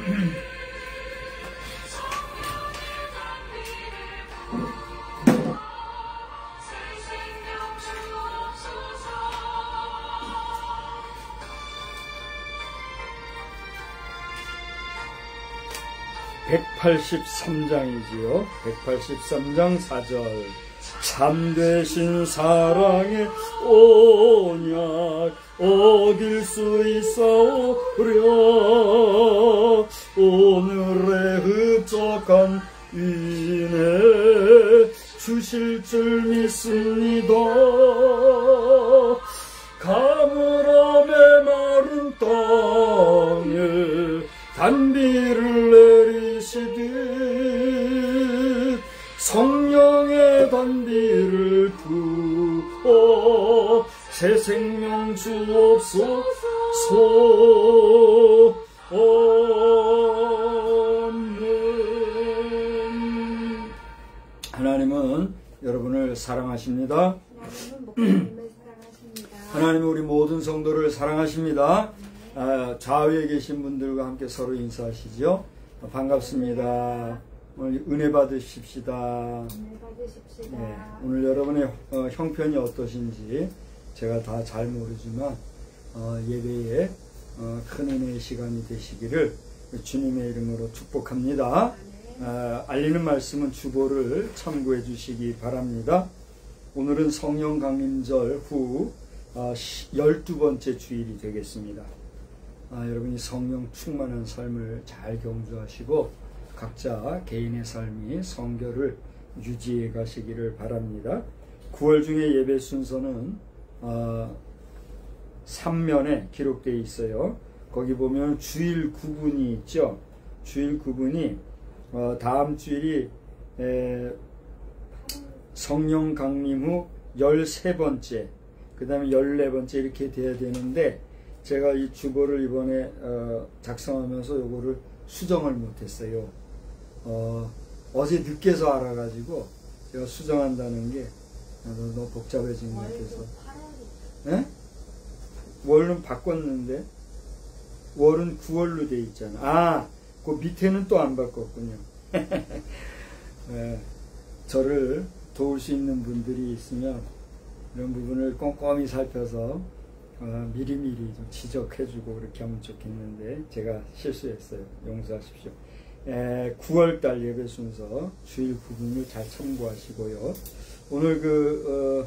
(183장이지요) 183장 4절. 참되신 사랑의 언약 얻을 수 있사오랴. 오늘의 흡족한 은혜 주실 줄 믿습니다. 가물어 메마른 땅에 단비를 내리시듯 성령의 단비를 부어 새 생명 주옵소서. 아멘. 하나님은 여러분을 사랑하십니다. 하나님은 우리 모든 성도를 사랑하십니다. 좌우에 계신 분들과 함께 서로 인사하시죠. 반갑습니다. 오늘 은혜 받으십시다. 네, 오늘 여러분의 형편이 어떠신지 제가 다 잘 모르지만 예배에 큰 은혜의 시간이 되시기를 주님의 이름으로 축복합니다. 알리는 말씀은 주보를 참고해 주시기 바랍니다. 오늘은 성령 강림절 후 12번째 주일이 되겠습니다. 여러분이 성령 충만한 삶을 잘 경주하시고 각자 개인의 삶이 성결을 유지해 가시기를 바랍니다. 9월 중에 예배 순서는 3면에 기록되어 있어요. 거기 보면 주일 구분이 있죠. 주일 구분이 다음 주일이 성령 강림 후 13번째, 그 다음에 14번째 이렇게 돼야 되는데 제가 이 주보를 이번에 작성하면서 요거를 수정을 못했어요. 어제 늦게서 알아가지고 제가 수정한다는 게 너무 복잡해진 것 같아서. 네? 월은 바꿨는데 월은 9월로 돼 있잖아. 그 밑에는 또 안 바꿨군요. 네, 저를 도울 수 있는 분들이 있으면 이런 부분을 꼼꼼히 살펴서 미리미리 좀 지적해주고 그렇게 하면 좋겠는데 제가 실수했어요. 용서하십시오. 9월달 예배 순서 주일 구분을 잘 참고하시고요. 오늘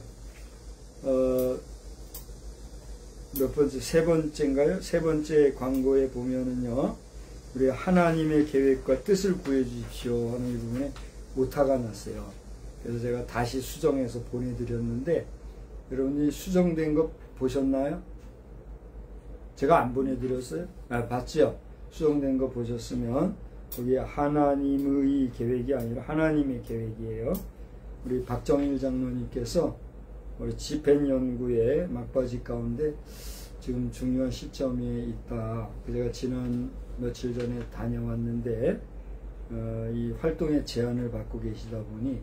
몇 번째, 세 번째인가요? 세 번째 광고에 보면은요, 우리 하나님의 계획과 뜻을 구해주십시오 하는 이 부분에 오타가 났어요. 그래서 제가 다시 수정해서 보내드렸는데 여러분이 수정된 거 보셨나요? 제가 안 보내드렸어요? 봤죠? 수정된 거 보셨으면 거기 하나님의 계획이 아니라 하나님의 계획이에요. 우리 박정일 장로님께서 우리 집행연구의 막바지 가운데 지금 중요한 시점에 있다. 제가 지난 며칠 전에 다녀왔는데 이 활동의 제한을 받고 계시다 보니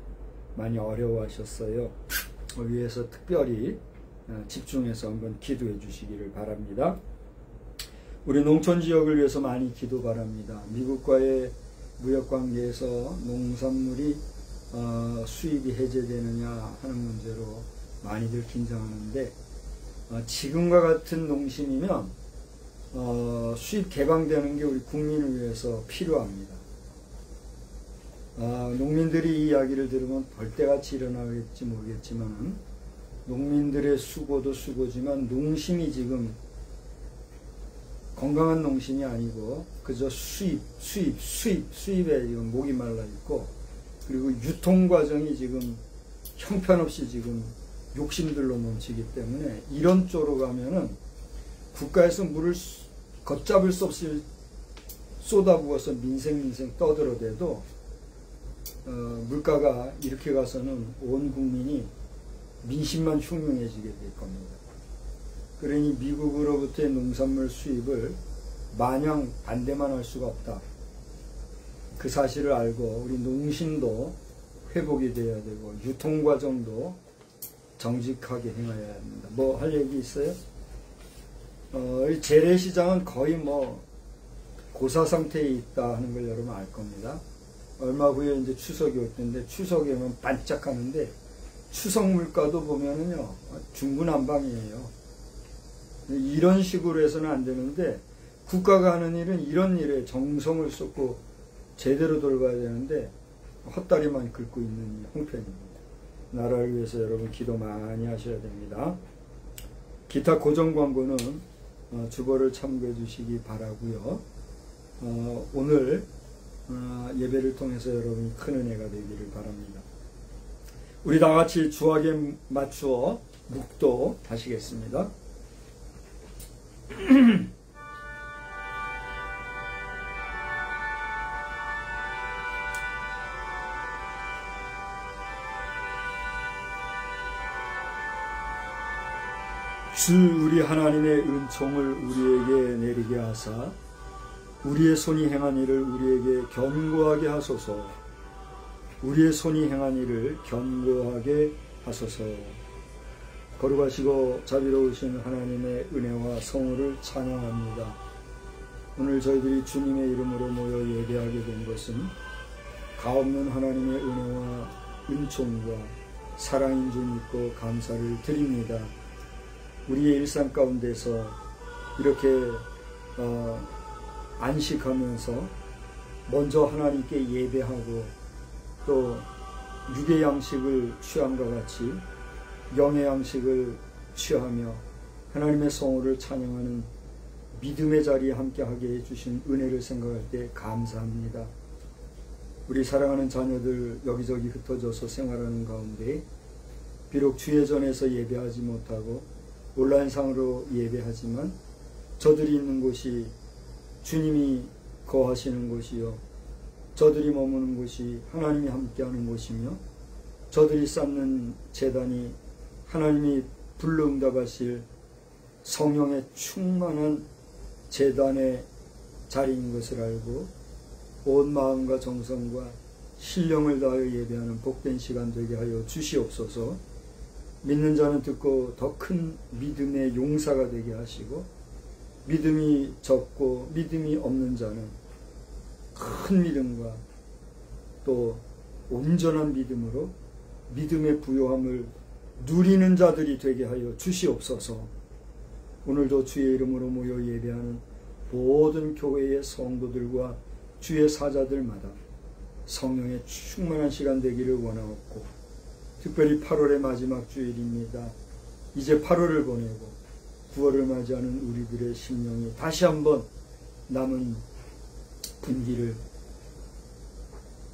많이 어려워하셨어요. 위해서 특별히 집중해서 한번 기도해 주시기를 바랍니다. 우리 농촌 지역을 위해서 많이 기도 바랍니다. 미국과의 무역관계에서 농산물이 수입이 해제되느냐 하는 문제로 많이들 긴장하는데 지금과 같은 농심이면 수입 개방되는 게 우리 국민을 위해서 필요합니다. 농민들이 이 이야기를 들으면 벌떼같이 일어나겠지 모르겠지만 농민들의 수고도 수고지만 농심이 지금 건강한 농심이 아니고 그저 수입에 지금 목이 말라 있고 그리고 유통 과정이 지금 형편없이 지금 욕심들로 넘치기 때문에 이런 쪽으로 가면은 국가에서 물을 걷잡을 수 없이 쏟아부어서 민생 떠들어대도 물가가 이렇게 가서는 온 국민이 민심만 흉흉해지게 될 겁니다. 그러니 미국으로부터의 농산물 수입을 마냥 반대만 할 수가 없다. 그 사실을 알고 우리 농심도 회복이 돼야 되고 유통과정도 정직하게 행해야 합니다. 뭐 할 얘기 있어요? 이 재래시장은 거의 뭐 고사 상태에 있다 하는 걸 여러분 알 겁니다. 얼마 후에 이제 추석이 올 텐데 추석에만 반짝하는데 추석 물가도 보면은요 중구난방이에요. 이런 식으로 해서는 안 되는데 국가가 하는 일은 이런 일에 정성을 쏟고 제대로 돌봐야 되는데 헛다리만 긁고 있는 형편입니다. 나라를 위해서 여러분 기도 많이 하셔야 됩니다. 기타 고정 광고는 주보를 참고해 주시기 바라고요. 오늘 예배를 통해서 여러분이 큰 은혜가 되기를 바랍니다. 우리 다 같이 주악에 맞추어 묵도 하시겠습니다. 주 우리 하나님의 은총을 우리에게 내리게 하사 우리의 손이 행한 일을 우리에게 견고하게 하소서. 우리의 손이 행한 일을 견고하게 하소서. 거룩하시고 자비로우신 하나님의 은혜와 성호를 찬양합니다. 오늘 저희들이 주님의 이름으로 모여 예배하게 된 것은 가없는 하나님의 은혜와 은총과 사랑인 줄 믿고 감사를 드립니다. 우리의 일상 가운데서 이렇게 안식하면서 먼저 하나님께 예배하고 또 육의 양식을 취함과 같이 영의 양식을 취하며 하나님의 성호를 찬양하는 믿음의 자리에 함께하게 해주신 은혜를 생각할 때 감사합니다. 우리 사랑하는 자녀들 여기저기 흩어져서 생활하는 가운데 비록 주의 전에서 예배하지 못하고 온라인상으로 예배하지만 저들이 있는 곳이 주님이 거하시는 곳이요 저들이 머무는 곳이 하나님이 함께하는 곳이며 저들이 쌓는 제단이 하나님이 불러응답하실 성령의 충만한 제단의 자리인 것을 알고 온 마음과 정성과 신령을 다하여 예배하는 복된 시간 되게 하여 주시옵소서. 믿는 자는 듣고 더 큰 믿음의 용사가 되게 하시고 믿음이 적고 믿음이 없는 자는 큰 믿음과 또 온전한 믿음으로 믿음의 부요함을 누리는 자들이 되게 하여 주시옵소서. 오늘도 주의 이름으로 모여 예배하는 모든 교회의 성도들과 주의 사자들마다 성령의 충만한 시간 되기를 원하옵고 특별히 8월의 마지막 주일입니다. 이제 8월을 보내고 9월을 맞이하는 우리들의 심령이 다시 한번 남은 분기를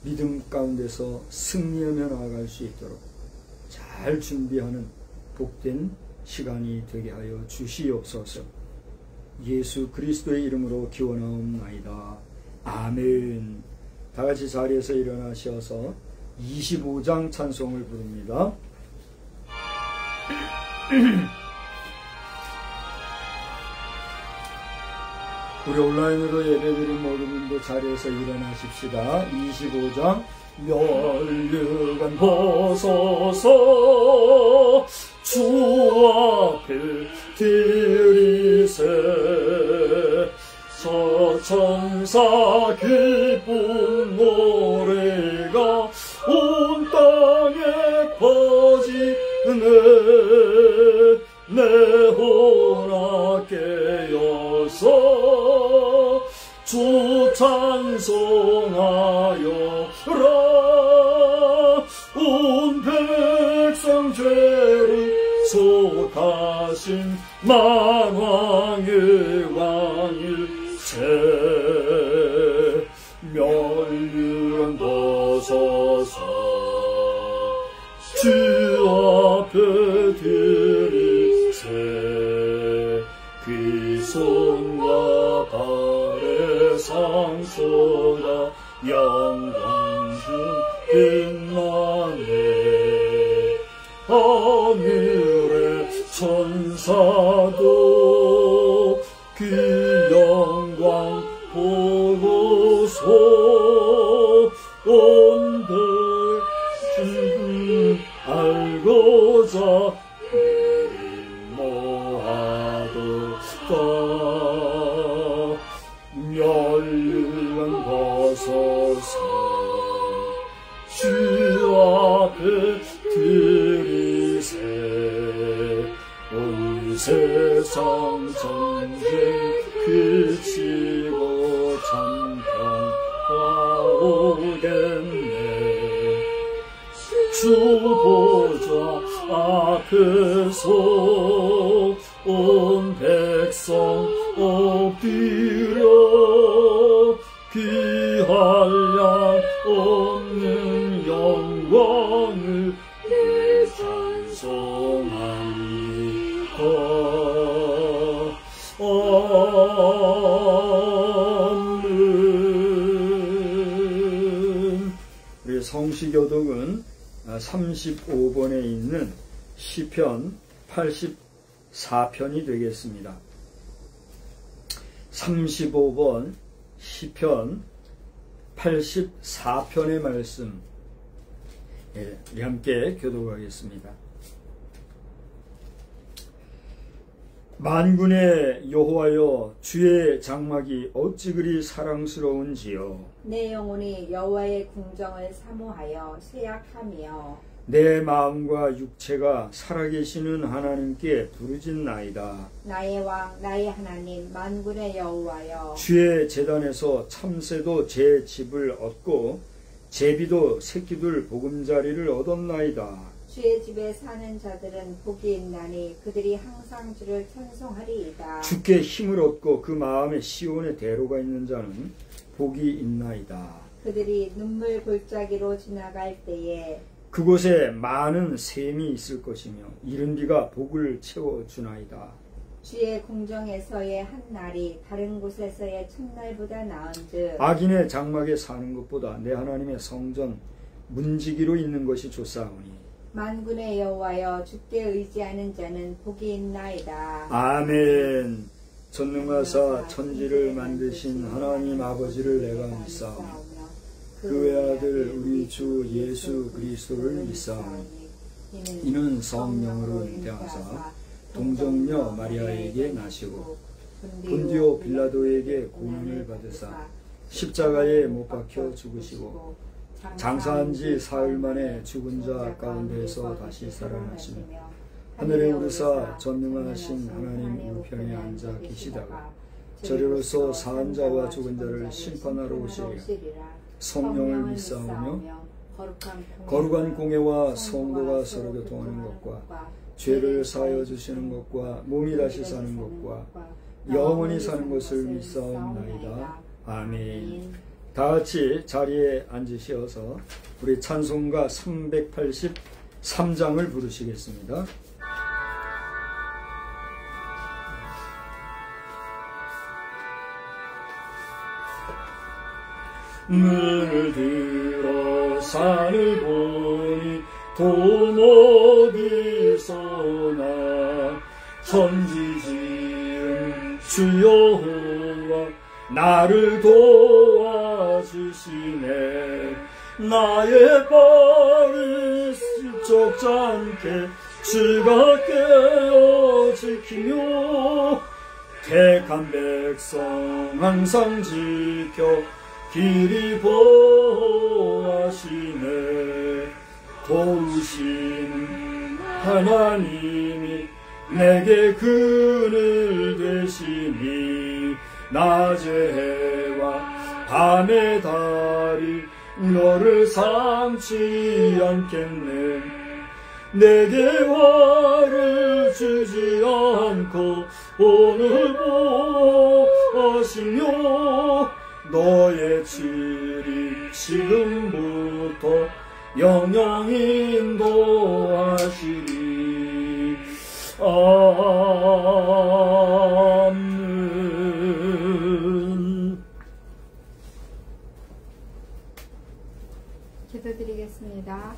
믿음 가운데서 승리하며 나아갈 수 있도록 잘 준비하는 복된 시간이 되게 하여 주시옵소서. 예수 그리스도의 이름으로 기원하옵나이다. 아멘. 다같이 자리에서 일어나셔서 25장 찬송을 부릅니다. 우리 온라인으로 예배드린 모든 분도 자리에서 일어나십시다. 25장 멸류관 벗어서 주 앞에 들이세 서천사 기쁜 노래가 온 땅에 퍼지네 내 혼아 깨어서 주 찬송하여라 온 백성 죄를 속하신 만왕의 왕일세 멸류관 벗어서 주 앞에 들이세 그 손과 발의 상소가 영광 중 빛나네 하늘의 천사도 그 영광 보고서 온 백성 알고자 모아두다 멸 들이세 온 세상 전쟁 그치고 참 평화 오겠네. 주 보좌 앞에서 온 백성 엎드려 귀할 양 없는 영광을 찬송하니까. 아멘. 우리 성시교독은 35번에 있는 시편 84편이 되겠습니다. 35번 시편 84편의 말씀, 우리 함께 교독하겠습니다. 만군의 여호와여, 주의 장막이 어찌 그리 사랑스러운지요. 내 영혼이 여호와의 궁정을 사모하여 쇠약하며 내 마음과 육체가 살아계시는 하나님께 부르짖나이다. 나의 왕 나의 하나님 만군의 여호와여, 주의 제단에서 참새도 제 집을 얻고 제비도 새끼들 보금자리를 얻었나이다. 주의 집에 사는 자들은 복이 있나니 그들이 항상 주를 찬송하리이다. 주께 힘을 얻고 그 마음에 시온의 대로가 있는 자는 복이 있나이다. 그들이 눈물 골짜기로 지나갈 때에 그곳에 많은 샘이 있을 것이며 이른 비가 복을 채워주나이다. 주의 궁정에서의 한 날이 다른 곳에서의 첫날보다 나은즉 악인의 장막에 사는 것보다 내 하나님의 성전 문지기로 있는 것이 좋사오니. 만군의 여호와여, 주께 의지하는 자는 복이 있나이다. 아멘. 전능하사 천지를 만드신 하나님 아버지를 내가 믿사오며 그 외아들 우리 주 예수 그리스도를 믿사오니 이는 성령으로 잉태하사 동정녀 마리아에게 나시고 본디오 빌라도에게 고난을 받으사 십자가에 못 박혀 죽으시고 장사한 지 사흘 만에 죽은 자 가운데서 다시 살아나시며 하늘에 오르사 전능하신 하나님 우편에 앉아 계시다가 저리로서 사한 자와 죽은 자를 심판하러 오시리라. 성령을 믿사오며 거룩한 공예와 성도가 서로 교통하는 것과 죄를 사하여 주시는 것과 몸이 다시 사는 것과 영원히 사는 것을 믿사옵나이다. 아멘. 다같이 자리에 앉으시어서 우리 찬송가 383장을 부르시겠습니다. 눈을 들어 산을 보니 돈 어디서나 천지지은 주 여호와 나를 도와주시네. 나의 발을 썩지 않게 주가 깨어 지키며 택한 백성 항상 지켜 길이 보호하시네. 도우시는 하나님이 내게 그늘 되시니 낮의 해와 밤의 달이 너를 삼지 않겠네. 내게 화를 주지 않고 오늘 보하시며 너의 질이 지금부터 영영 인도하시리. 아멘. 기도드리겠습니다.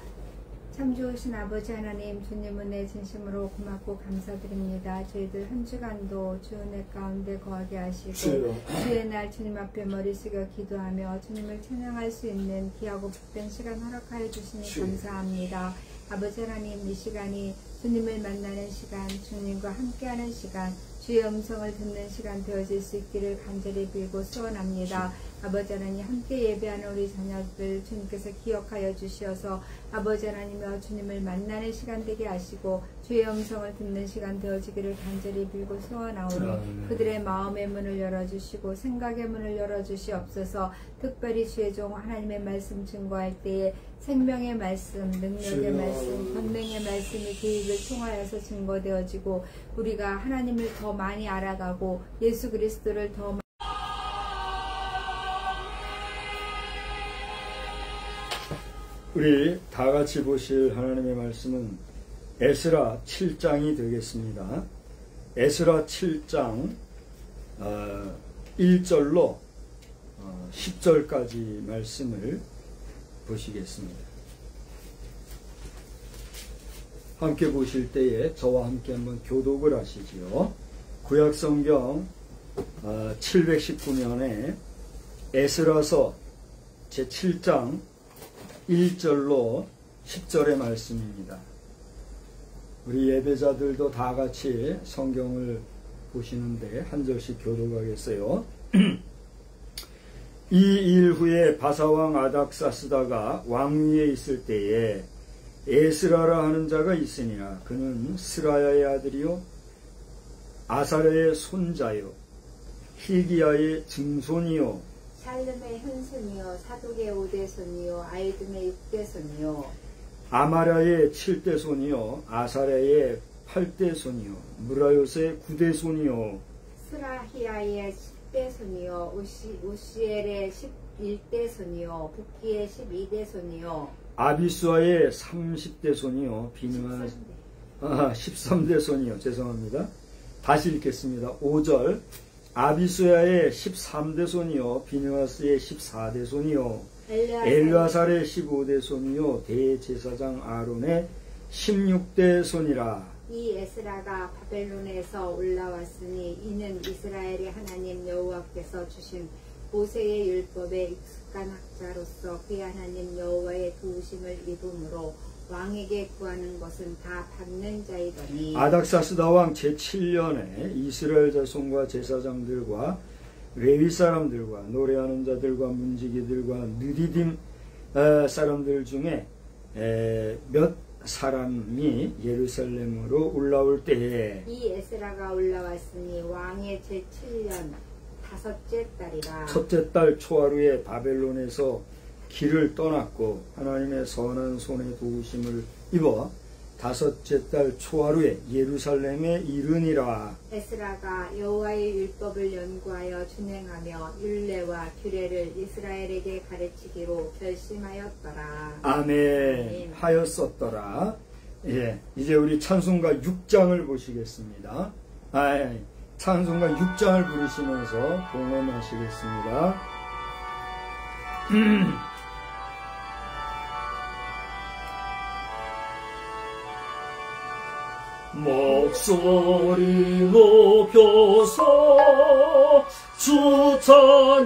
참 좋으신 아버지 하나님, 주님 은혜 진심으로 고맙고 감사드립니다. 저희들 한 주간도 주 은혜 가운데 거하게 하시고 주의 날 주님 앞에 머리 숙여 기도하며 주님을 찬양할 수 있는 귀하고 복된 시간 허락하여 주시니 감사합니다. 아버지 하나님, 이 시간이 주님을 만나는 시간, 주님과 함께하는 시간, 주의 음성을 듣는 시간 되어질 수 있기를 간절히 빌고 소원합니다. 아버지 하나님, 함께 예배하는 우리 자녀들 주님께서 기억하여 주시어서 아버지 하나님과 주님을 만나는 시간 되게 하시고 주의 음성을 듣는 시간 되어지기를 간절히 빌고 소원하오니 그들의 마음의 문을 열어주시고 생각의 문을 열어주시옵소서. 특별히 주의 종 하나님의 말씀 증거할 때에 생명의 말씀, 능력의 말씀, 권능의 말씀이 그 입을 통하여서 증거되어지고 우리가 하나님을 더 많이 알아가고 예수 그리스도를 더 우리 다 같이 보실 하나님의 말씀은 에스라 7장이 되겠습니다. 에스라 7장 1절로 10절까지 말씀을 보시겠습니다. 함께 보실 때에 저와 함께 한번 교독을 하시지요. 구약성경 719면에 에스라서 제7장 1절로 10절의 말씀입니다. 우리 예배자들도 다 같이 성경을 보시는데 한 절씩 교독하겠어요. 이 일 후에 바사왕 아닥사스다가 왕위에 있을 때에 에스라라 하는 자가 있으니라. 그는 스라야의 아들이요 아사랴의 손자요 hil기야의 증손이요 샬름의 현손이요 사독의 5대손이요 아이둠의 6대손이요 아마랴의 7대손이요 아사랴의 8대손이요 무라요스의 9대손이요 스라히야의 10대손이요 우시엘의 11대손이요 북기의 12대손이요 아비수아의 30대손이요 비느하 13대손이요 죄송합니다. 다시 읽겠습니다. 5절 아비수야의 13대손이요 비느하스의 14대손이요 엘르아살의 15대손이요 대제사장 아론의 16대손이라. 이 에스라가 바벨론에서 올라왔으니 이는 이스라엘의 하나님 여호와께서 주신 모세의 율법에 익숙한 학자로서 그의 하나님 여호와의 도우심을 입음으로 왕에게 구하는 것은 다 받는 자이더니. 아닥사스다 왕 제7년에 이스라엘 자손과 제사장들과 레위 사람들과 노래하는 자들과 문지기들과 느디딤 사람들 중에 몇 사람이 예루살렘으로 올라올 때에 이 에스라가 올라왔으니 왕의 제7년 다섯째 달이라. 첫째 달 초하루에 바벨론에서 길을 떠났고 하나님의 선한 손의 도우심을 입어 다섯째 달 초하루에 예루살렘에 이르니라. 에스라가 여호와의 율법을 연구하여 준행하며 율례와 규례를 이스라엘에게 가르치기로 결심하였더라. 아멘. 하였었더라. 예, 이제 우리 찬송가 6장을 보시겠습니다. 찬송가 6장을 부르시면서 봉헌하시겠습니다. 목소리 높여서 주 찬양하여라.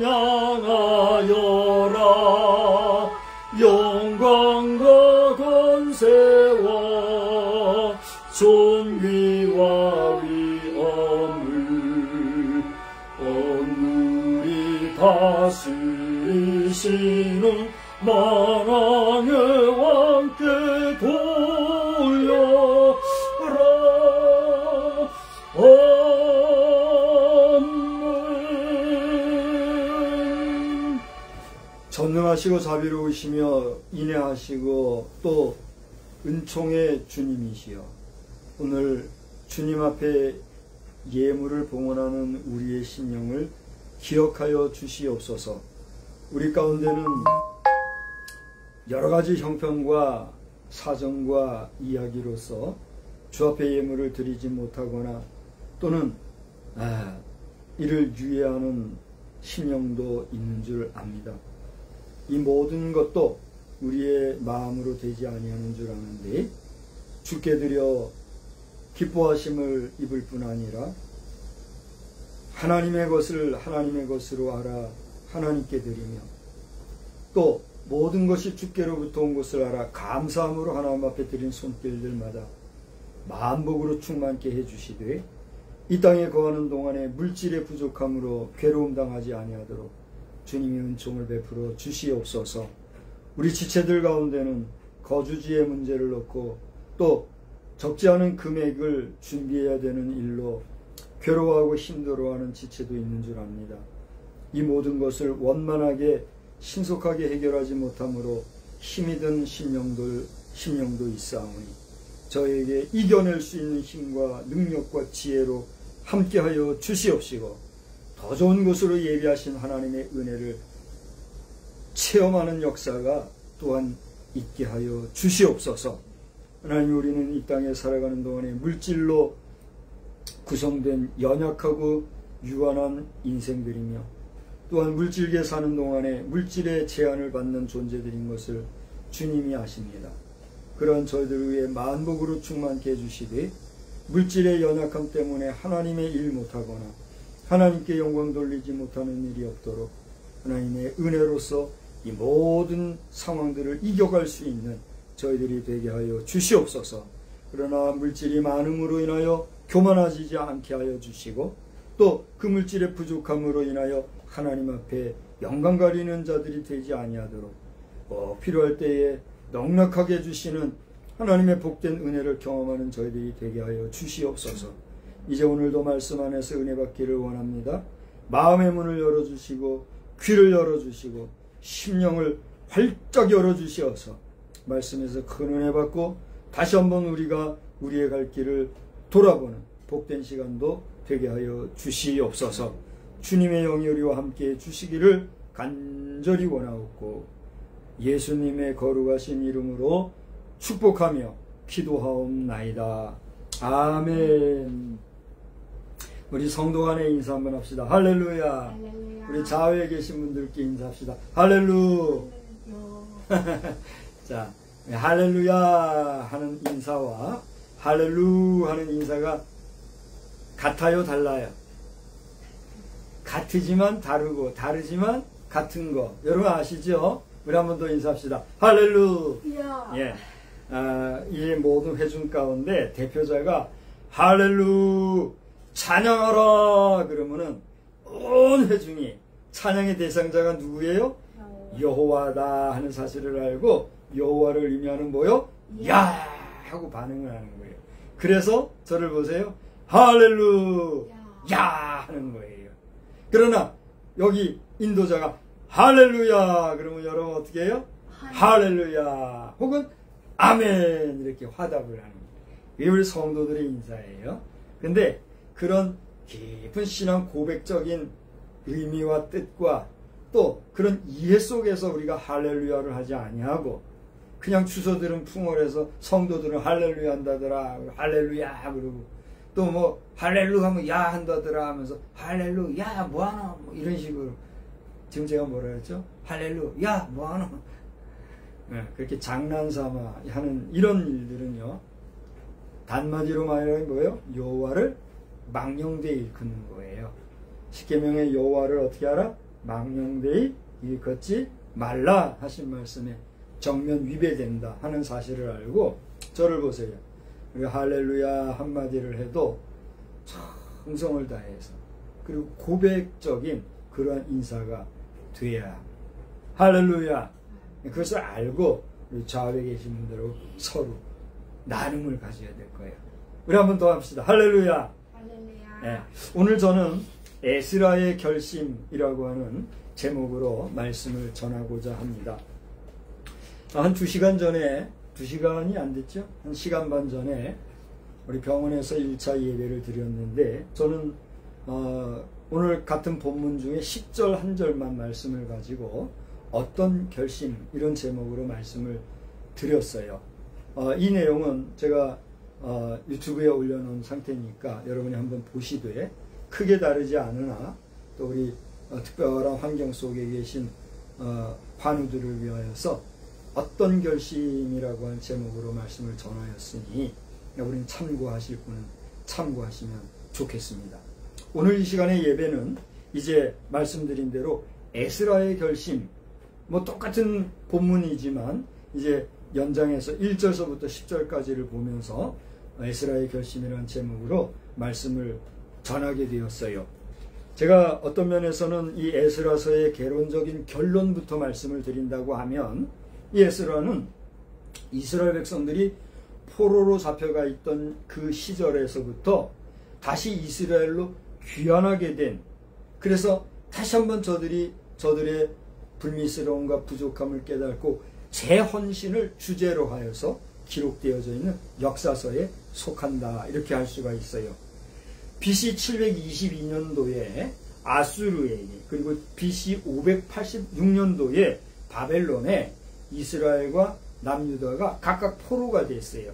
영광과 권세와 존귀와 위엄을 오늘이 다스리시는 만왕의 왕께 돌려라. 아멘. 전능하시고 자비로우시며 인애하시고 또 은총의 주님이시여, 오늘 주님 앞에 예물을 봉헌하는 우리의 심령을 기억하여 주시옵소서. 우리 가운데는 여러 가지 형편과 사정과 이야기로서 주 앞에 예물을 드리지 못하거나 또는 이를 유예하는 심령도 있는 줄 압니다. 이 모든 것도 우리의 마음으로 되지 아니하는 줄 아는데 주께 드려 기뻐하심을 입을 뿐 아니라 하나님의 것을 하나님의 것으로 알아 하나님께 드리며 또 모든 것이 주께로부터 온 것을 알아 감사함으로 하나님 앞에 드린 손길들마다 만복으로 충만케 해주시되 이 땅에 거하는 동안에 물질의 부족함으로 괴로움 당하지 아니하도록 주님이 은총을 베풀어 주시옵소서. 우리 지체들 가운데는 거주지의 문제를 놓고 또 적지 않은 금액을 준비해야 되는 일로 괴로워하고 힘들어하는 지체도 있는 줄 압니다. 이 모든 것을 원만하게 신속하게 해결하지 못함으로 힘이 든 심령도 있사오니 저에게 이겨낼 수 있는 힘과 능력과 지혜로 함께하여 주시옵시고 더 좋은 곳으로 예비하신 하나님의 은혜를 체험하는 역사가 또한 있게 하여 주시옵소서. 하나님, 우리는 이 땅에 살아가는 동안에 물질로 구성된 연약하고 유한한 인생들이며 또한 물질계 사는 동안에 물질의 제한을 받는 존재들인 것을 주님이 아십니다. 그런 저희들을 위해 만복으로 충만케 해주시되 물질의 연약함 때문에 하나님의 일 못하거나 하나님께 영광 돌리지 못하는 일이 없도록 하나님의 은혜로서 이 모든 상황들을 이겨갈 수 있는 저희들이 되게 하여 주시옵소서. 그러나 물질이 많음으로 인하여 교만하지 않게 하여 주시고 또 그 물질의 부족함으로 인하여 하나님 앞에 영광 가리는 자들이 되지 아니하도록 필요할 때에 넉넉하게 해주시는 하나님의 복된 은혜를 경험하는 저희들이 되게 하여 주시옵소서. 이제 오늘도 말씀 안에서 은혜 받기를 원합니다. 마음의 문을 열어주시고 귀를 열어주시고 심령을 활짝 열어주시어서 말씀에서 큰 은혜 받고 다시 한번 우리가 우리의 갈 길을 돌아보는 복된 시간도 되게 하여 주시옵소서. 주님의 영이 우리와 함께 주시기를 간절히 원하옵고 예수님의 거룩하신 이름으로 축복하며 기도하옵나이다. 아멘. 우리 성도 간에 인사 한번 합시다. 할렐루야. 할렐루야. 우리 좌우에 계신 분들께 인사합시다. 할렐루. 자, 할렐루야 하는 인사와 할렐루 하는 인사가 같아요, 달라요? 같으지만 다르고 다르지만 같은 거 여러분 아시죠? 우리 한 번 더 인사합시다. 할렐루야. 예. 이 모든 회중 가운데 대표자가 할렐루 찬양하라 그러면은 온 회중이 찬양의 대상자가 누구예요? 여호와다 하는 사실을 알고 여호와를 의미하는 뭐요? 야 하고 반응을 하는 거예요. 그래서 저를 보세요. 할렐루야 하는 거예요. 그러나 여기 인도자가 할렐루야 그러면 여러분 어떻게 해요? 할렐루야 혹은 아멘 이렇게 화답을 하는 거예요. 이게 우리 성도들의 인사예요. 근데 그런 깊은 신앙 고백적인 의미와 뜻과 또 그런 이해 속에서 우리가 할렐루야를 하지 아니하고 그냥 주소들은 풍월해서 성도들은 할렐루야 한다더라 할렐루야 그러고 또 뭐 할렐루 하면 야 한다더라 하면서 할렐루야 뭐하나 뭐 이런 식으로 지금 제가 뭐라 했죠? 할렐루야 뭐하나 네, 그렇게 장난삼아 하는 이런 일들은요 단마디로 말하면 뭐예요? 여호와를 망령되이 일컫는 거예요. 십계명의 여호와를 어떻게 하라? 망령되이 일컫지 말라 하신 말씀에 정면 위배된다 하는 사실을 알고 저를 보세요. 할렐루야 한마디를 해도 정성을 다해서 그리고 고백적인 그러한 인사가 돼야 할렐루야 그것을 알고 우리 좌우에 계신 분들하고 서로 나눔을 가져야 될 거예요. 우리 한 번 더 합시다. 할렐루야. 할렐루야. 네, 오늘 저는 에스라의 결심이라고 하는 제목으로 말씀을 전하고자 합니다. 한 2시간 전에 2시간이 안 됐죠? 한 시간 반 전에 우리 병원에서 1차 예배를 드렸는데 저는 오늘 같은 본문 중에 10절 한 절만 말씀을 가지고 어떤 결심 이런 제목으로 말씀을 드렸어요. 이 내용은 제가 유튜브에 올려놓은 상태니까 여러분이 한번 보시되 크게 다르지 않으나 또 우리 특별한 환경 속에 계신 환우들을 위하여서 어떤 결심이라고 하는 제목으로 말씀을 전하였으니 우리는 참고하실 분은 참고하시면 좋겠습니다. 오늘 이 시간의 예배는 이제 말씀드린 대로 에스라의 결심 뭐 똑같은 본문이지만 이제 연장해서 1절서부터 10절까지를 보면서 에스라의 결심이라는 제목으로 말씀을 전하게 되었어요. 제가 어떤 면에서는 이 에스라서의 개론적인 결론부터 말씀을 드린다고 하면, 이 에스라는 이스라엘 백성들이 포로로 잡혀가 있던 그 시절에서부터 다시 이스라엘로 귀환하게 된, 그래서 다시 한번 저들의 불미스러움과 부족함을 깨닫고 재헌신을 주제로 하여서 기록되어져 있는 역사서에 속한다, 이렇게 할 수가 있어요. BC 722년도에 아수르에, 그리고 BC 586년도에 바벨론에 이스라엘과 남유다가 각각 포로가 됐어요.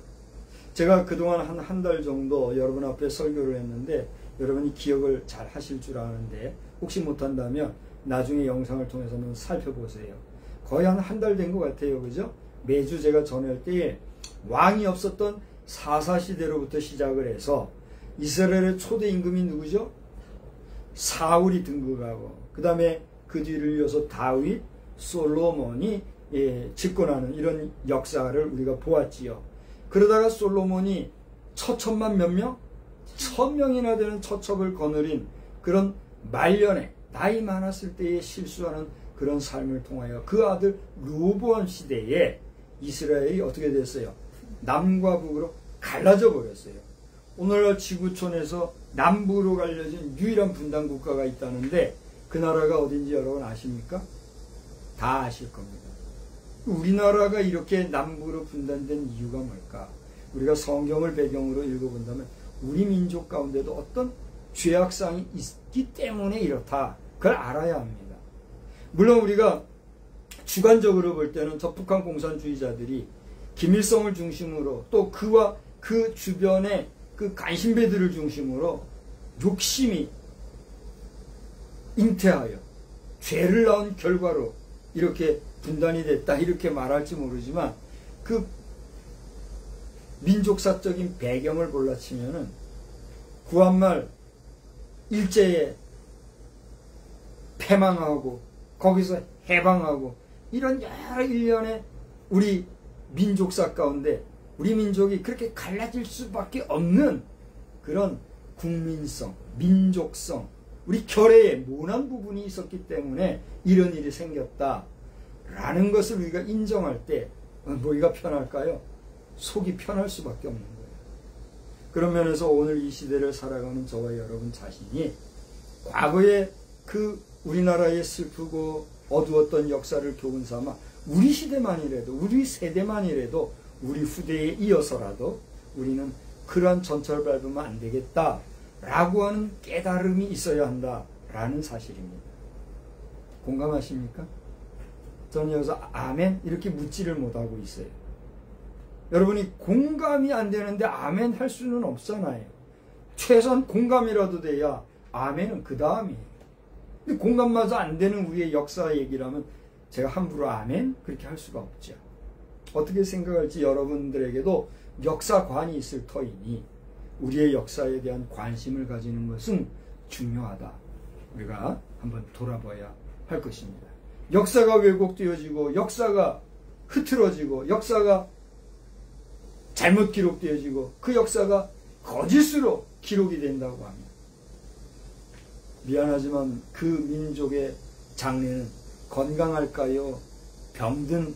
제가 그동안 한 달 정도 여러분 앞에 설교를 했는데 여러분이 기억을 잘 하실 줄 아는데, 혹시 못한다면 나중에 영상을 통해서 한번 살펴보세요. 거의 한 달 된 것 같아요. 그죠? 매주 제가 전할 때에 왕이 없었던 사사시대로부터 시작을 해서 이스라엘의 초대 임금이 누구죠? 사울이 등극하고, 그 다음에 그 뒤를 이어서 다윗, 솔로몬이 집권하는 이런 역사를 우리가 보았지요. 그러다가 솔로몬이 처첩만 몇 명? 1000명이나 되는 처첩을 거느린 그런 말년에 나이 많았을 때에 실수하는 그런 삶을 통하여 그 아들 르호보암 시대에 이스라엘이 어떻게 됐어요? 남과 북으로 갈라져 버렸어요. 오늘날 지구촌에서 남부로 갈려진 유일한 분단 국가가 있다는데 그 나라가 어딘지 여러분 아십니까? 다 아실 겁니다. 우리나라가 이렇게 남부로 분단된 이유가 뭘까? 우리가 성경을 배경으로 읽어본다면 우리 민족 가운데도 어떤 죄악상이 있기 때문에 이렇다, 그걸 알아야 합니다. 물론 우리가 주관적으로 볼 때는 저 북한 공산주의자들이 김일성을 중심으로 또 그와 그 주변의 그 간신배들을 중심으로 욕심이 잉태하여 죄를 낳은 결과로 이렇게 분단이 됐다, 이렇게 말할지 모르지만 그 민족사적인 배경을 몰라치면은 구한말 일제에 패망하고 거기서 해방하고 이런 여러 일련의 우리 민족사 가운데 우리 민족이 그렇게 갈라질 수밖에 없는 그런 국민성, 민족성, 우리 결의에 모난 부분이 있었기 때문에 이런 일이 생겼다라는 것을 우리가 인정할 때 뭐가 편할까요? 속이 편할 수밖에 없는 거예요. 그런 면에서 오늘 이 시대를 살아가는 저와 여러분 자신이 과거의 그 우리나라의 슬프고 어두웠던 역사를 교훈 삼아 우리 시대만이라도, 우리 세대만이라도, 우리 후대에 이어서라도 우리는 그러한 전철 밟으면 안 되겠다라고 하는 깨달음이 있어야 한다라는 사실입니다. 공감하십니까? 저는 여기서 아멘 이렇게 묻지를 못하고 있어요. 여러분이 공감이 안 되는데 아멘 할 수는 없잖아요. 최소한 공감이라도 돼야 아멘은 그 다음이에요. 근데 공감마저 안 되는 우리의 역사 얘기라면 제가 함부로 아멘 그렇게 할 수가 없죠. 어떻게 생각할지 여러분들에게도 역사관이 있을 터이니 우리의 역사에 대한 관심을 가지는 것은 중요하다. 우리가 한번 돌아봐야 할 것입니다. 역사가 왜곡되어지고 역사가 흐트러지고 역사가 잘못 기록되어지고 그 역사가 거짓으로 기록이 된다고 합니다. 미안하지만 그 민족의 장래는 건강할까요? 병든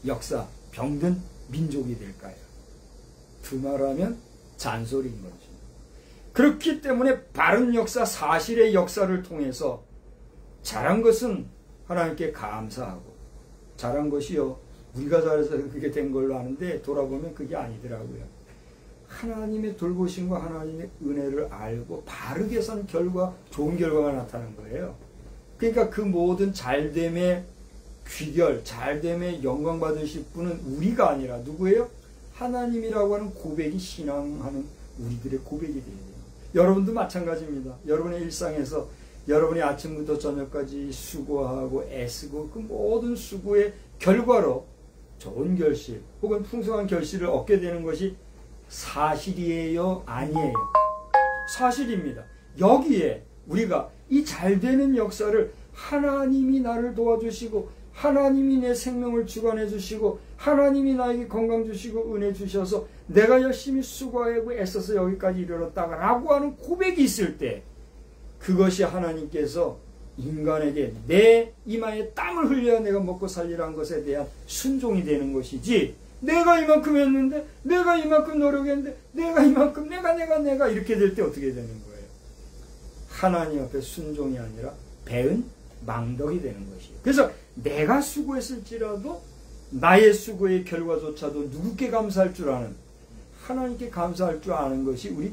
역사, 병든 민족이 될까요? 두말하면 잔소리인 거죠. 그렇기 때문에 바른 역사, 사실의 역사를 통해서 잘한 것은 하나님께 감사하고, 잘한 것이요 우리가 잘해서 그게 된 걸로 아는데 돌아보면 그게 아니더라고요. 하나님의 돌보심과 하나님의 은혜를 알고 바르게 산 결과 좋은 결과가 나타난 거예요. 그러니까 그 모든 잘됨의 귀결, 잘됨의 영광 받으실 분은 우리가 아니라 누구예요? 하나님이라고 하는 고백이 신앙하는 우리들의 고백이 되어야 돼요. 여러분도 마찬가지입니다. 여러분의 일상에서 여러분이 아침부터 저녁까지 수고하고 애쓰고 그 모든 수고의 결과로 좋은 결실 혹은 풍성한 결실을 얻게 되는 것이 사실이에요? 아니에요? 사실입니다. 여기에 우리가 이 잘되는 역사를 하나님이 나를 도와주시고 하나님이 내 생명을 주관해 주시고 하나님이 나에게 건강 주시고 은혜 주셔서 내가 열심히 수고하고 애써서 여기까지 이르렀다라고 하는 고백이 있을 때 그것이 하나님께서 인간에게 내 이마에 땀을 흘려야 내가 먹고 살리라는 것에 대한 순종이 되는 것이지, 내가 이만큼 했는데, 내가 이만큼 노력했는데, 내가 이만큼 내가 이렇게 될 때 어떻게 되는 거예요? 하나님 앞에 순종이 아니라 배은 망덕이 되는 것이에요. 그래서 내가 수고했을지라도 나의 수고의 결과조차도 누구께 감사할 줄 아는, 하나님께 감사할 줄 아는 것이 우리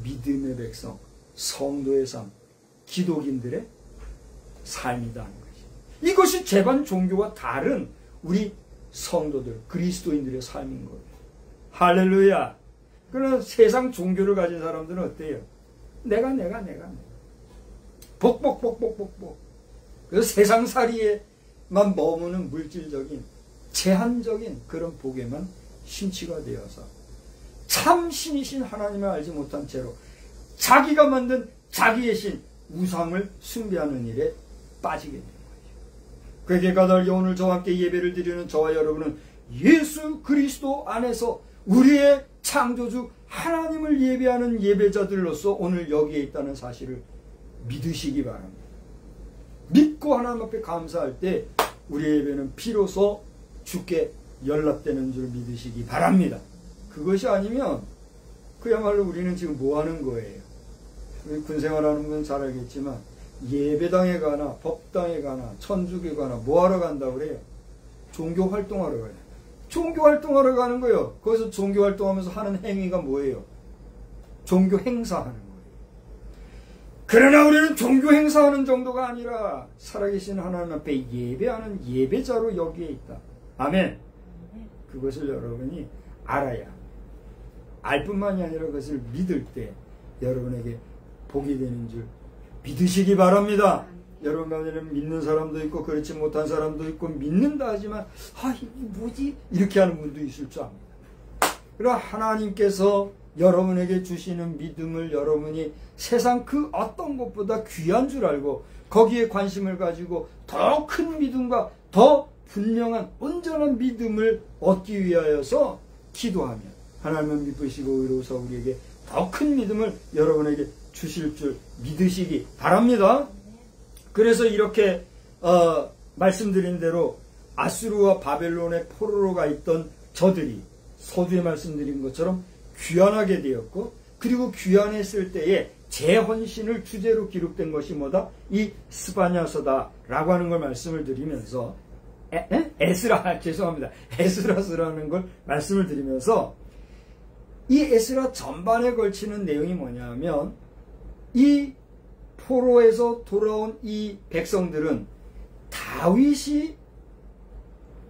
믿음의 백성, 성도의 삶, 기독인들의 삶이다 하는 것이에요. 이것이 제반 종교와 다른 우리 성도들, 그리스도인들의 삶인 거예요. 할렐루야. 그러나 세상 종교를 가진 사람들은 어때요? 내가. 복. 그래서 세상살이에만 머무는 물질적인, 제한적인 그런 복에만 심취가 되어서 참 신이신 하나님을 알지 못한 채로 자기가 만든 자기의 신, 우상을 숭배하는 일에 빠지게 되는 거죠. 그에게 까닭에 오늘 저와 함께 예배를 드리는 저와 여러분은 예수 그리스도 안에서 우리의 창조주 하나님을 예배하는 예배자들로서 오늘 여기에 있다는 사실을 믿으시기 바랍니다. 믿고 하나님 앞에 감사할 때 우리의 예배는 비로소 주께 연락되는 줄 믿으시기 바랍니다. 그것이 아니면 그야말로 우리는 지금 뭐 하는 거예요? 우리 군생활하는 분은 잘 알겠지만 예배당에 가나 법당에 가나 천주교에 가나 뭐하러 간다고 그래요? 종교활동하러 가요. 종교활동하러 가는 거예요. 거기서 종교활동하면서 하는 행위가 뭐예요? 종교행사하는 거예요. 그러나 우리는 종교행사하는 정도가 아니라 살아계신 하나님 앞에 예배하는 예배자로 여기에 있다. 아멘. 그것을 여러분이 알아야, 알 뿐만이 아니라 그것을 믿을 때 여러분에게 복이 되는 줄 믿으시기 바랍니다. 여러분 가운데는 믿는 사람도 있고 그렇지 못한 사람도 있고, 믿는다 하지만 이게 뭐지? 이렇게 하는 분도 있을 줄 압니다. 그러나 하나님께서 여러분에게 주시는 믿음을 여러분이 세상 그 어떤 것보다 귀한 줄 알고 거기에 관심을 가지고 더 큰 믿음과 더 분명한 온전한 믿음을 얻기 위하여서 기도하면 하나님은 기쁘시고 의로우사 우리에게 더 큰 믿음을 여러분에게 주실 줄 믿으시기 바랍니다. 그래서 이렇게 말씀드린 대로 아수르와 바벨론의 포로로가 있던 저들이 서두에 말씀드린 것처럼 귀환하게 되었고, 그리고 귀환했을 때에 재헌신을 주제로 기록된 것이 뭐다? 이 스바냐서다라고 하는 걸 말씀을 드리면서 에스라서라는 걸 말씀을 드리면서 이 에스라 전반에 걸치는 내용이 뭐냐면, 이 포로에서 돌아온 이 백성들은 다윗이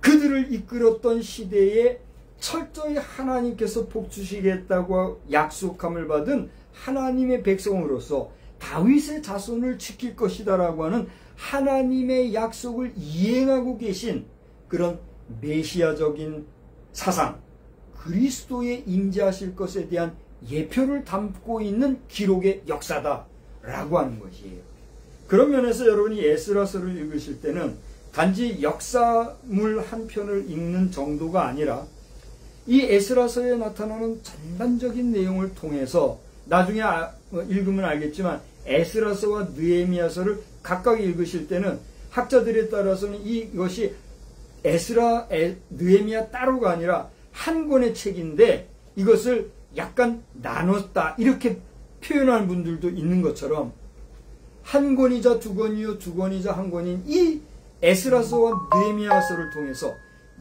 그들을 이끌었던 시대에 철저히 하나님께서 복 주시겠다고 약속함을 받은 하나님의 백성으로서 다윗의 자손을 지킬 것이다라고 하는 하나님의 약속을 이행하고 계신 그런 메시아적인 사상, 그리스도의 임재하실 것에 대한 예표를 담고 있는 기록의 역사다라고 하는 것이에요. 그런 면에서 여러분이 에스라서를 읽으실 때는 단지 역사물 한 편을 읽는 정도가 아니라 이 에스라서에 나타나는 전반적인 내용을 통해서, 나중에 읽으면 알겠지만 에스라서와 느헤미야서를 각각 읽으실 때는 학자들에 따라서는 이것이 에스라, 느헤미야 따로가 아니라 한 권의 책인데 이것을 약간 나눴다 이렇게 표현하는 분들도 있는 것처럼, 한 권이자 두 권이요 두 권이자 한 권인 이 에스라서와 느헤미야서를 통해서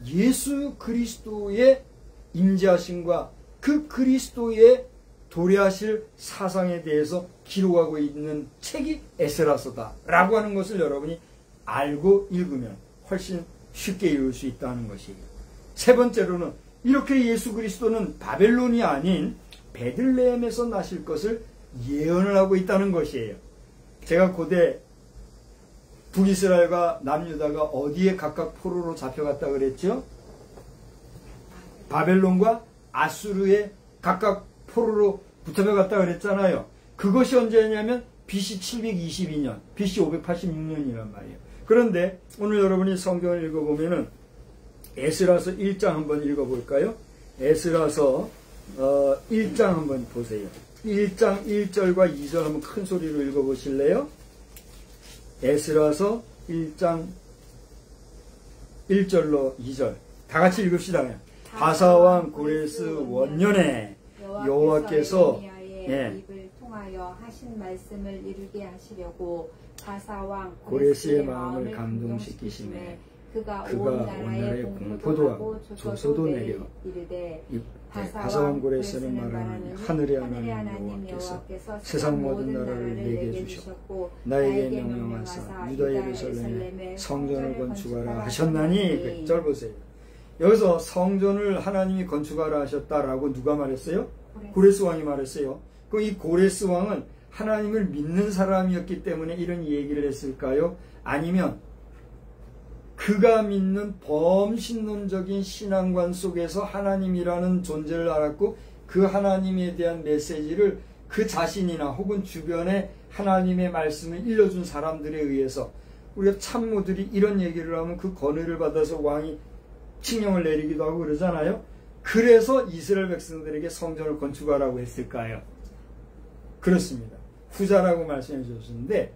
예수 그리스도의 임재하심과 그 그리스도의 도래하실 사상에 대해서 기록하고 있는 책이 에스라서다라고 하는 것을 여러분이 알고 읽으면 훨씬 쉽게 읽을 수 있다는 것이에요. 세 번째로는 이렇게 예수 그리스도는 바벨론이 아닌 베들레헴에서 나실 것을 예언을 하고 있다는 것이에요. 제가 고대 북이스라엘과 남유다가 어디에 각각 포로로 잡혀갔다 그랬죠? 바벨론과 아수르에 각각 포로로 붙잡혀갔다 그랬잖아요. 그것이 언제냐면 BC 722년, BC 586년이란 말이에요. 그런데 오늘 여러분이 성경을 읽어보면은 에스라서 1장 한번 읽어볼까요? 에스라서 1장 한번 보세요. 1장 1절과 2절 한번 큰 소리로 읽어보실래요? 에스라서 1장 1절로 2절 다 같이 읽읍시다. 바사왕 고레스 원년에 여호와께서 입을 통하여 하신 말씀을 이루게 하시려고 바사왕 고레스의 마음을 감동시키시매 그가 온 나라에 공포도 하고 조소도 내려 이르되 바사왕 고레스는 말하는 하늘의 하나님 여호와께서 세상 모든 나라를 내게 주셨고 나에게 명령하사 유다 예루살렘에 성전을 건축하라 하셨나니. 100절 보세요. 여기서 성전을 하나님이 건축하라 하셨다라고 누가 말했어요? 고레스 왕이 말했어요. 그럼 이 고레스 왕은 하나님을 믿는 사람이었기 때문에 이런 얘기를 했을까요? 아니면 그가 믿는 범신론적인 신앙관 속에서 하나님이라는 존재를 알았고 그 하나님에 대한 메시지를 그 자신이나 혹은 주변에 하나님의 말씀을 일러준 사람들에 의해서 우리가 참모들이 이런 얘기를 하면 그 권위를 받아서 왕이 칙령을 내리기도 하고 그러잖아요. 그래서 이스라엘 백성들에게 성전을 건축하라고 했을까요? 그렇습니다. 후자라고 말씀해 주셨는데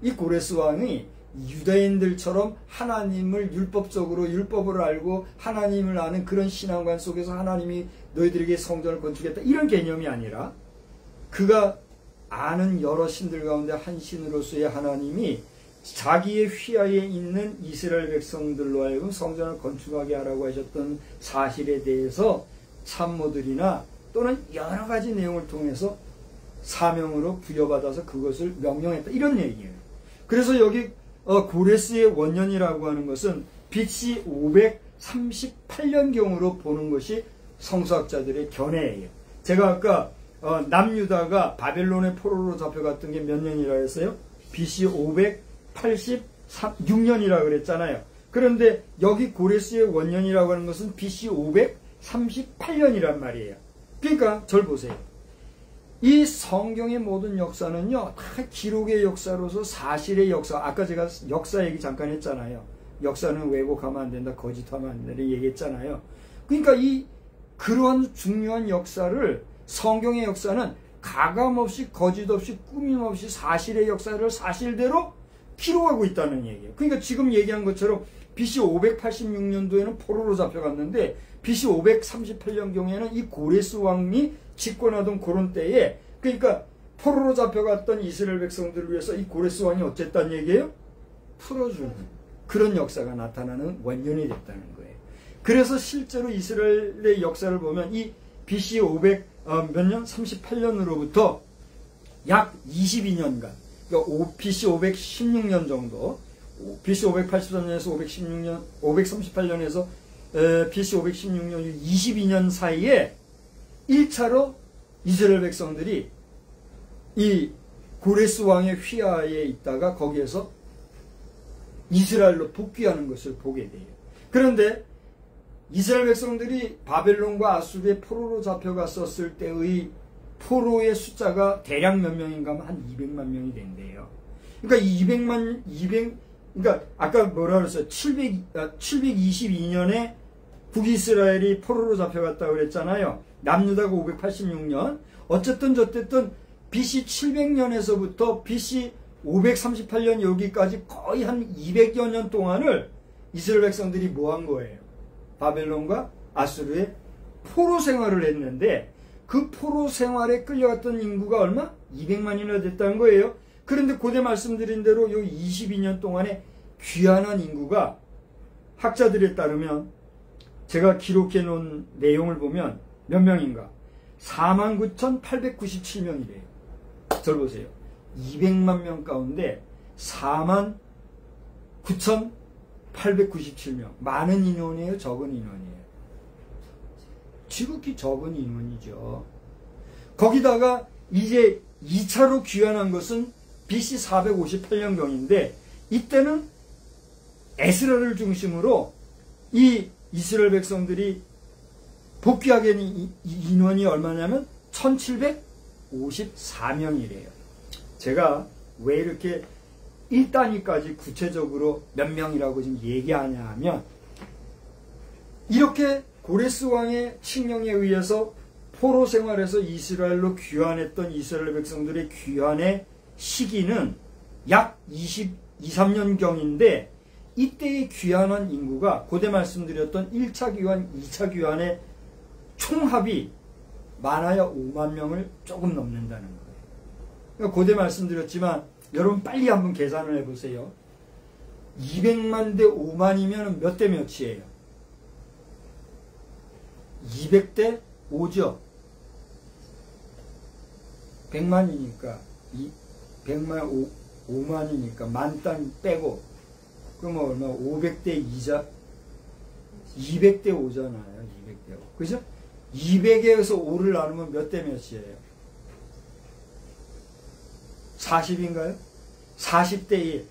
이 고레스 왕이 유대인들처럼 하나님을 율법적으로 율법을 알고 하나님을 아는 그런 신앙관 속에서 하나님이 너희들에게 성전을 건축했다 이런 개념이 아니라 그가 아는 여러 신들 가운데 한 신으로서의 하나님이 자기의 휘하에 있는 이스라엘 백성들로 하여금 성전을 건축하게 하라고 하셨던 사실에 대해서 참모들이나 또는 여러 가지 내용을 통해서 사명으로 부여받아서 그것을 명령했다 이런 얘기예요. 그래서 여기 고레스의 원년이라고 하는 것은 BC 538년경으로 보는 것이 성서학자들의 견해예요. 제가 아까 남유다가 바벨론의 포로로 잡혀갔던 게 몇 년이라 했어요? BC 586년이라 그랬잖아요. 그런데 여기 고레스의 원년이라고 하는 것은 BC 538년이란 말이에요. 그러니까 절 보세요. 이 성경의 모든 역사는요, 다 기록의 역사로서 사실의 역사, 아까 제가 역사 얘기 잠깐 했잖아요. 역사는 왜곡하면 안 된다, 거짓하면 안 된다, 얘기했잖아요. 그러니까 그러한 중요한 역사를, 성경의 역사는 가감없이, 거짓 없이, 꾸밈 없이 사실의 역사를 사실대로 기록하고 있다는 얘기예요. 그러니까 지금 얘기한 것처럼 BC 586년도에는 포로로 잡혀갔는데, BC 538년경에는 이 고레스 왕이 집권하던 그런 때에 그러니까 포로로 잡혀갔던 이스라엘 백성들을 위해서 이 고레스 왕이 어쨌다는 얘기예요? 풀어주는 그런 역사가 나타나는 원년이 됐다는 거예요. 그래서 실제로 이스라엘의 역사를 보면 이 BC 38년으로부터 약 22년간 그러니까 BC 516년 정도 BC 583년에서 538년에서 BC 516년 22년 사이에 1차로 이스라엘 백성들이 이 고레스 왕의 휘하에 있다가 거기에서 이스라엘로 복귀하는 것을 보게 돼요. 그런데 이스라엘 백성들이 바벨론과 아수르의 포로로 잡혀갔었을 때의 포로의 숫자가 대략 몇 명인가 하면 한 200만 명이 된대요. 그러니까 200, 아까 뭐라 그랬어요? 722년에 북이스라엘이 포로로 잡혀갔다고 그랬잖아요. 남유다가 586년. 어쨌든 저쨌든 BC 700년에서부터 BC 538년 여기까지 거의 한 200여 년 동안을 이스라엘 백성들이 뭐 한 거예요? 바벨론과 아수르의 포로 생활을 했는데 그 포로 생활에 끌려갔던 인구가 얼마? 200만이나 됐다는 거예요. 그런데 고대 말씀드린 대로 요 22년 동안에 귀환한 인구가 학자들에 따르면 제가 기록해 놓은 내용을 보면 몇 명인가? 49,897명이래요. 절 보세요. 200만 명 가운데 49,897명. 많은 인원이에요? 적은 인원이에요? 지극히 적은 인원이죠. 거기다가 이제 2차로 귀환한 것은 BC 458년경인데 이때는 에스라를 중심으로 이 이스라엘 백성들이 복귀하게 된 인원이 얼마냐면 1754명이래요. 제가 왜 이렇게 1단위까지 구체적으로 몇 명이라고 지금 얘기하냐 하면, 이렇게 고레스 왕의 칙령에 의해서 포로 생활에서 이스라엘로 귀환했던 이스라엘 백성들의 귀환의 시기는 약 23년경인데, 이때의 귀환한 인구가 고대 말씀드렸던 1차 귀환, 2차 귀환의 총합이 많아야 5만 명을 조금 넘는다는 거예요. 그러니까 고대 말씀드렸지만 여러분 빨리 한번 계산을 해보세요. 200만 대 5만이면 몇 대 몇이에요? 200대 5죠. 100만이니까 100만 5만이니까 만땅 빼고 그럼 얼마? 500대 2자 200대 5잖아요. 200대 5. 그죠? 200에서 5를 나누면 몇 대 몇이에요? 40인가요? 40대 1.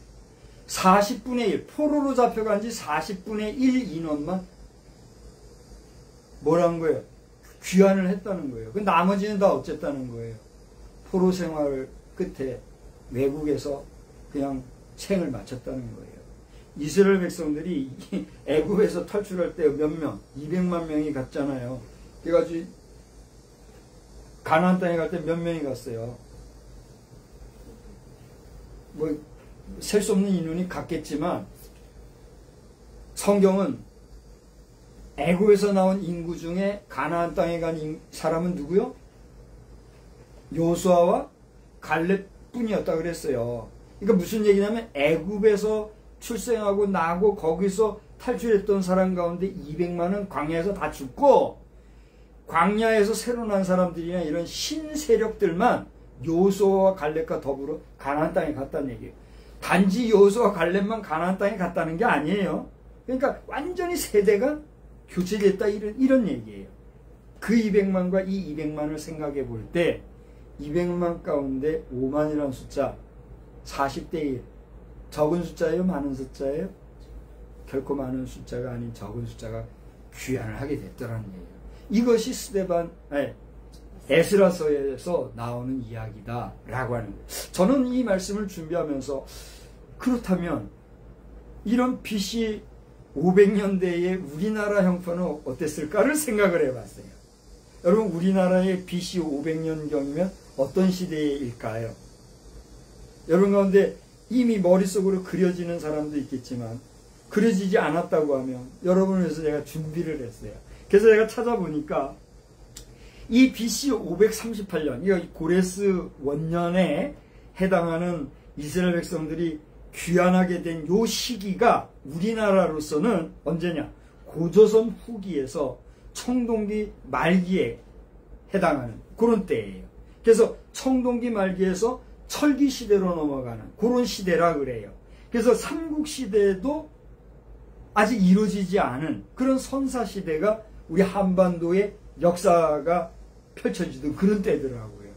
40분의 1. 포로로 잡혀간 지 40분의 1 인원만 뭐라는 거예요? 귀환을 했다는 거예요. 그 나머지는 다 어쨌다는 거예요? 포로 생활 끝에 외국에서 그냥 생을 마쳤다는 거예요. 이스라엘 백성들이 애굽에서 탈출할 때 몇 명? 200만 명이 갔잖아요. 그래가지고 가나안 땅에 갈 때 몇 명이 갔어요? 뭐 셀 수 없는 인원이 갔겠지만 성경은 애굽에서 나온 인구 중에 가나안 땅에 간 사람은 누구요? 요수아와 갈렙뿐이었다 그랬어요. 그러니까 무슨 얘기냐면 애굽에서 출생하고 나고 거기서 탈출했던 사람 가운데 200만은 광야에서 다 죽고, 광야에서 새로 난 사람들이나 이런 신세력들만 요수아와 갈렙과 더불어 가나안 땅에 갔다는 얘기예요. 단지 요수아와 갈렙만 가나안 땅에 갔다는 게 아니에요. 그러니까 완전히 세대가 교체됐다 이런 얘기예요. 그 200만과 이 200만을 생각해 볼 때 200만 가운데 5만이라는 숫자 40대 1 적은 숫자예요? 많은 숫자예요? 결코 많은 숫자가 아닌 적은 숫자가 귀환을 하게 됐더라는 얘기예요. 이것이 에스라서에서 나오는 이야기다 라고 하는 거예요. 저는 이 말씀을 준비하면서 그렇다면 이런 BC 500년대의 우리나라 형편은 어땠을까를 생각을 해봤어요. 여러분 우리나라의 BC 500년경이면 어떤 시대일까요? 여러분 가운데 이미 머릿속으로 그려지는 사람도 있겠지만 그려지지 않았다고 하면 여러분을 위해서 제가 준비를 했어요. 그래서 제가 찾아보니까 이 BC 538년, 이 고레스 원년에 해당하는 이스라엘 백성들이 귀환하게 된 요 시기가 우리나라로서는 언제냐? 고조선 후기에서 청동기 말기에 해당하는 그런 때예요. 그래서 청동기 말기에서 철기 시대로 넘어가는 그런 시대라 그래요. 그래서 삼국시대도 아직 이루어지지 않은 그런 선사시대가 우리 한반도의 역사가 펼쳐지던 그런 때더라고요.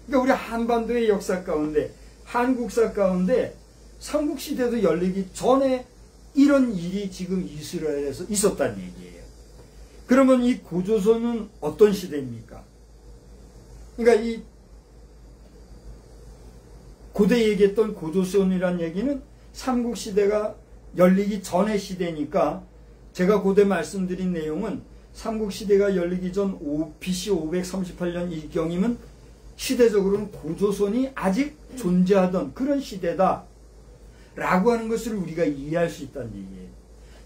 그러니까 우리 한반도의 역사 가운데, 한국사 가운데 삼국시대도 열리기 전에 이런 일이 지금 이스라엘에서 있었다는 얘기예요. 그러면 이 고조선은 어떤 시대입니까? 그러니까 이 고대 얘기했던 고조선이란 얘기는 삼국시대가 열리기 전의 시대니까 제가 고대 말씀드린 내용은 삼국시대가 열리기 전 BC 538년 이경이면 시대적으로는 고조선이 아직 존재하던 그런 시대다 라고 하는 것을 우리가 이해할 수 있다는 얘기예요.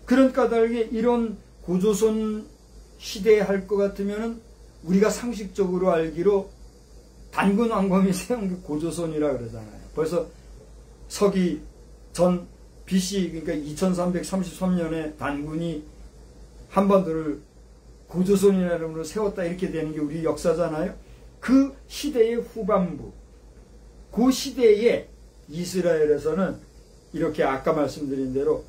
그런 까닭에 이런 고조선 시대에 할 것 같으면 우리가 상식적으로 알기로 단군 왕검이 세운 게 고조선이라 그러잖아요. 벌써 서기 전 BC 그러니까 2333년에 단군이 한반도를 고조선이라는 이름으로 세웠다 이렇게 되는 게 우리 역사잖아요. 그 시대의 후반부, 그 시대에 이스라엘에서는 이렇게 아까 말씀드린 대로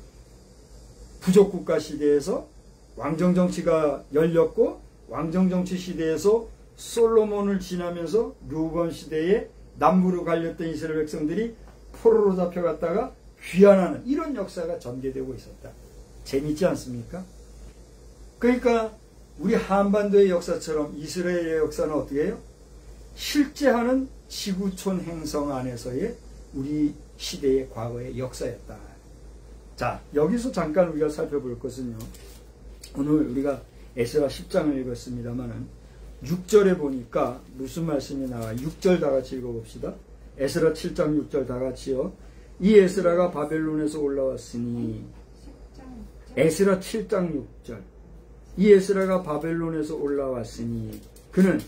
부족국가 시대에서 왕정정치가 열렸고, 왕정정치 시대에서 솔로몬을 지나면서 르호보암 시대에 남부로 갈렸던 이스라엘 백성들이 포로로 잡혀갔다가 귀환하는 이런 역사가 전개되고 있었다. 재밌지 않습니까? 그러니까 우리 한반도의 역사처럼 이스라엘의 역사는 어떻게 해요? 실제 하는 지구촌 행성 안에서의 우리 시대의 과거의 역사였다. 자, 여기서 잠깐 우리가 살펴볼 것은요. 오늘 우리가 에스라 10장을 읽었습니다만은 6절에 보니까 무슨 말씀이 나와요? 6절 다 같이 읽어봅시다. 에스라 7장 6절 다 같이요. 이 에스라가 바벨론에서 올라왔으니, 에스라 7장 6절. 이 에스라가 바벨론에서 올라왔으니 그는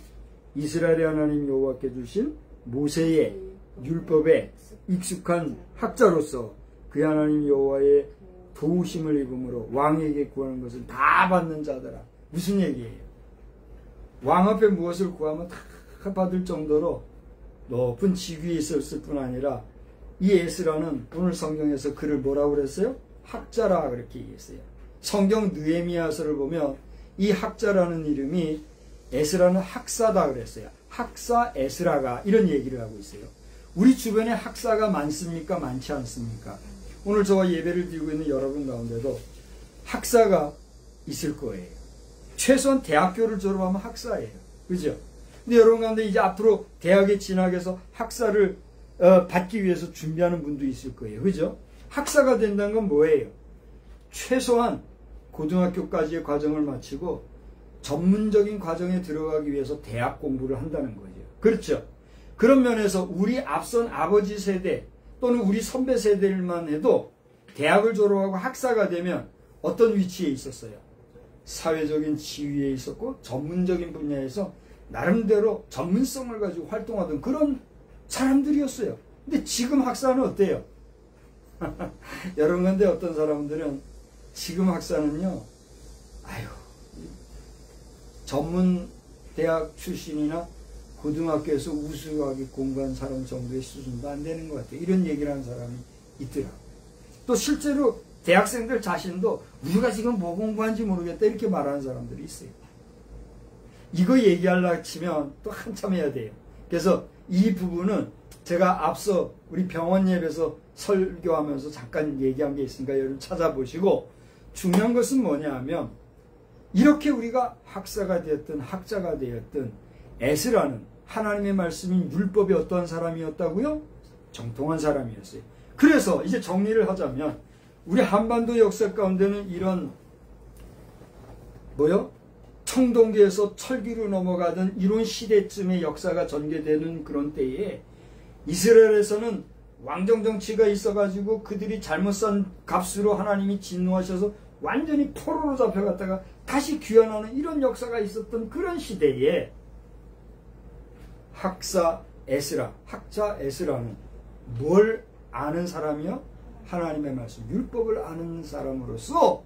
이스라엘의 하나님 여호와께 주신 모세의 율법에 익숙한 학자로서 그 하나님 여호와의 도우심을 입음으로 왕에게 구하는 것을 다 받는 자더라. 무슨 얘기예요? 왕 앞에 무엇을 구하면 다 받을 정도로 높은 직위에 있었을 뿐 아니라 이 에스라는 오늘 성경에서 그를 뭐라고 그랬어요? 학자라 그렇게 얘기했어요. 성경 느헤미야서를 보면 이 학자라는 이름이 에스라는 학사다 그랬어요. 학사 에스라가 이런 얘기를 하고 있어요. 우리 주변에 학사가 많습니까? 많지 않습니까? 오늘 저와 예배를 드리고 있는 여러분 가운데도 학사가 있을 거예요. 최소한 대학교를 졸업하면 학사예요. 그죠? 근데 여러분 가운데 이제 앞으로 대학에 진학해서 학사를 받기 위해서 준비하는 분도 있을 거예요. 그죠? 학사가 된다는 건 뭐예요? 최소한 고등학교까지의 과정을 마치고 전문적인 과정에 들어가기 위해서 대학 공부를 한다는 거죠. 그렇죠? 그런 면에서 우리 앞선 아버지 세대 또는 우리 선배 세대들만 해도 대학을 졸업하고 학사가 되면 어떤 위치에 있었어요? 사회적인 지위에 있었고 전문적인 분야에서 나름대로 전문성을 가지고 활동하던 그런 사람들이었어요. 근데 지금 학사는 어때요? 여러분, 근데 어떤 사람들은 지금 학사는요, 아유, 전문 대학 출신이나 고등학교에서 우수하게 공부한 사람 정도의 수준도 안 되는 것 같아요. 이런 얘기를 하는 사람이 있더라고요. 또 실제로 대학생들 자신도 우리가 지금 뭐 공부하는지 모르겠다 이렇게 말하는 사람들이 있어요. 이거 얘기하려고 치면 또 한참 해야 돼요. 그래서 이 부분은 제가 앞서 우리 병원 예배에서 설교하면서 잠깐 얘기한 게 있으니까 여러분 찾아보시고, 중요한 것은 뭐냐 하면 이렇게 우리가 학사가 되었든 학자가 되었든 에스라는 하나님의 말씀인 율법이 어떠한 사람이었다고요? 정통한 사람이었어요. 그래서 이제 정리를 하자면 우리 한반도 역사 가운데는 이런 청동기에서 철기로 넘어가던 이런 시대쯤의 역사가 전개되는 그런 때에 이스라엘에서는 왕정정치가 있어가지고 그들이 잘못 산 값으로 하나님이 진노하셔서 완전히 포로로 잡혀갔다가 다시 귀환하는 이런 역사가 있었던 그런 시대에 학자 에스라는 뭘 아는 사람이요? 하나님의 말씀, 율법을 아는 사람으로서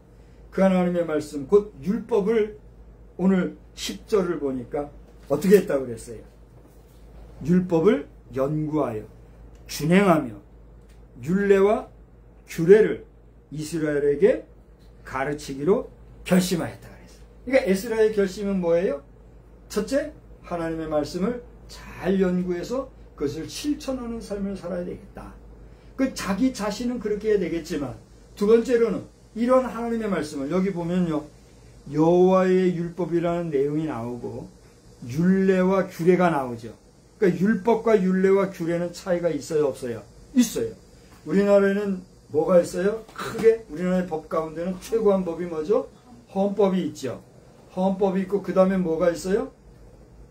그 하나님의 말씀, 곧 율법을 오늘 10절을 보니까 어떻게 했다고 그랬어요? 율법을 연구하여 준행하며 율례와 규례를 이스라엘에게 가르치기로 결심하였다 그랬어요. 그러니까 에스라의 결심은 뭐예요? 첫째, 하나님의 말씀을 잘 연구해서 그것을 실천하는 삶을 살아야 되겠다. 그 자기 자신은 그렇게 해야 되겠지만, 두 번째로는 이런 하나님의 말씀을, 여기 보면요, 여호와의 율법이라는 내용이 나오고 율례와 규례가 나오죠. 그러니까 율법과 율례와 규례는 차이가 있어요, 없어요? 있어요. 우리나라에는 뭐가 있어요? 크게 우리나라의 법 가운데는 최고한 법이 뭐죠? 헌법이 있죠. 헌법이 있고 그 다음에 뭐가 있어요?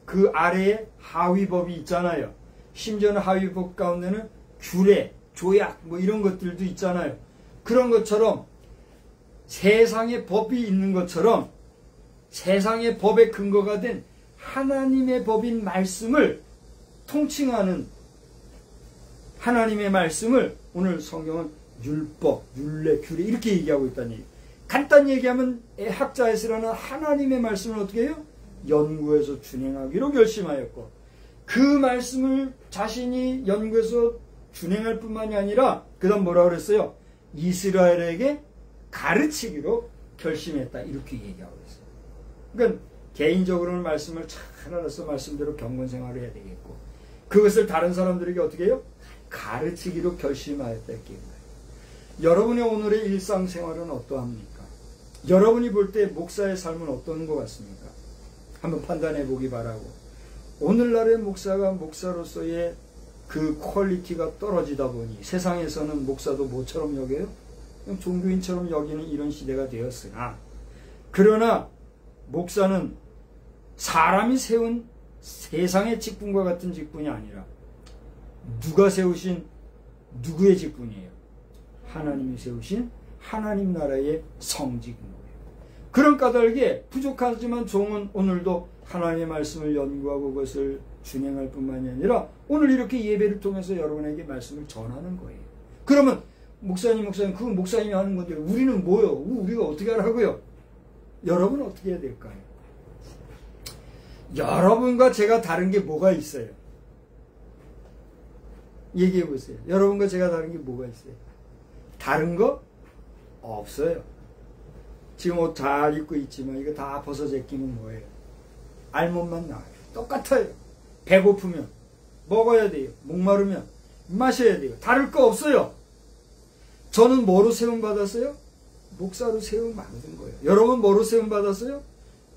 그 아래에 하위법이 있잖아요. 심지어는 하위법 가운데는 규례, 조약 뭐 이런 것들도 있잖아요. 그런 것처럼 세상에 법이 있는 것처럼 세상의 법의 근거가 된 하나님의 법인 말씀을 통칭하는 하나님의 말씀을 오늘 성경은 율법, 율례, 규례 이렇게 얘기하고 있다는 얘기예요. 간단히 얘기하면 학자 에스라는 하나님의 말씀을 어떻게 해요? 연구해서 준행하기로 결심하였고, 그 말씀을 자신이 연구해서 준행할 뿐만이 아니라 그 다음 뭐라고 그랬어요? 이스라엘에게 가르치기로 결심했다 이렇게 얘기하고 있어요. 그러니까 개인적으로는 말씀을 잘 알아서 말씀대로 경건생활을 해야 되겠고, 그것을 다른 사람들에게 어떻게 해요? 가르치기로 결심하였다 이렇게 얘기해요. 여러분의 오늘의 일상생활은 어떠합니까? 여러분이 볼 때 목사의 삶은 어떤 것 같습니까? 한번 판단해 보기 바라고, 오늘날의 목사가 목사로서의 그 퀄리티가 떨어지다 보니 세상에서는 목사도 뭐처럼 여겨요? 그냥 종교인처럼 여기는 이런 시대가 되었으나, 그러나 목사는 사람이 세운 세상의 직분과 같은 직분이 아니라 누가 세우신 누구의 직분이에요? 하나님이 세우신 하나님 나라의 성직인 거예요. 그런 까닭에 부족하지만 종은 오늘도 하나님의 말씀을 연구하고 그것을 준행할 뿐만이 아니라 오늘 이렇게 예배를 통해서 여러분에게 말씀을 전하는 거예요. 그러면 목사님 그건 목사님이 하는 건데 우리는 뭐요? 우리가 어떻게 하라고요? 여러분은 어떻게 해야 될까요? 여러분과 제가 다른 게 뭐가 있어요? 얘기해 보세요. 여러분과 제가 다른 게 뭐가 있어요? 다른 거 없어요. 지금 옷 잘 입고 있지만 이거 다 벗어 제끼면 뭐예요? 알몸만 나와요. 똑같아요. 배고프면 먹어야 돼요. 목마르면 마셔야 돼요. 다를 거 없어요. 저는 뭐로 세움 받았어요? 목사로 세움 받은 거예요. 여러분 뭐로 세움 받았어요?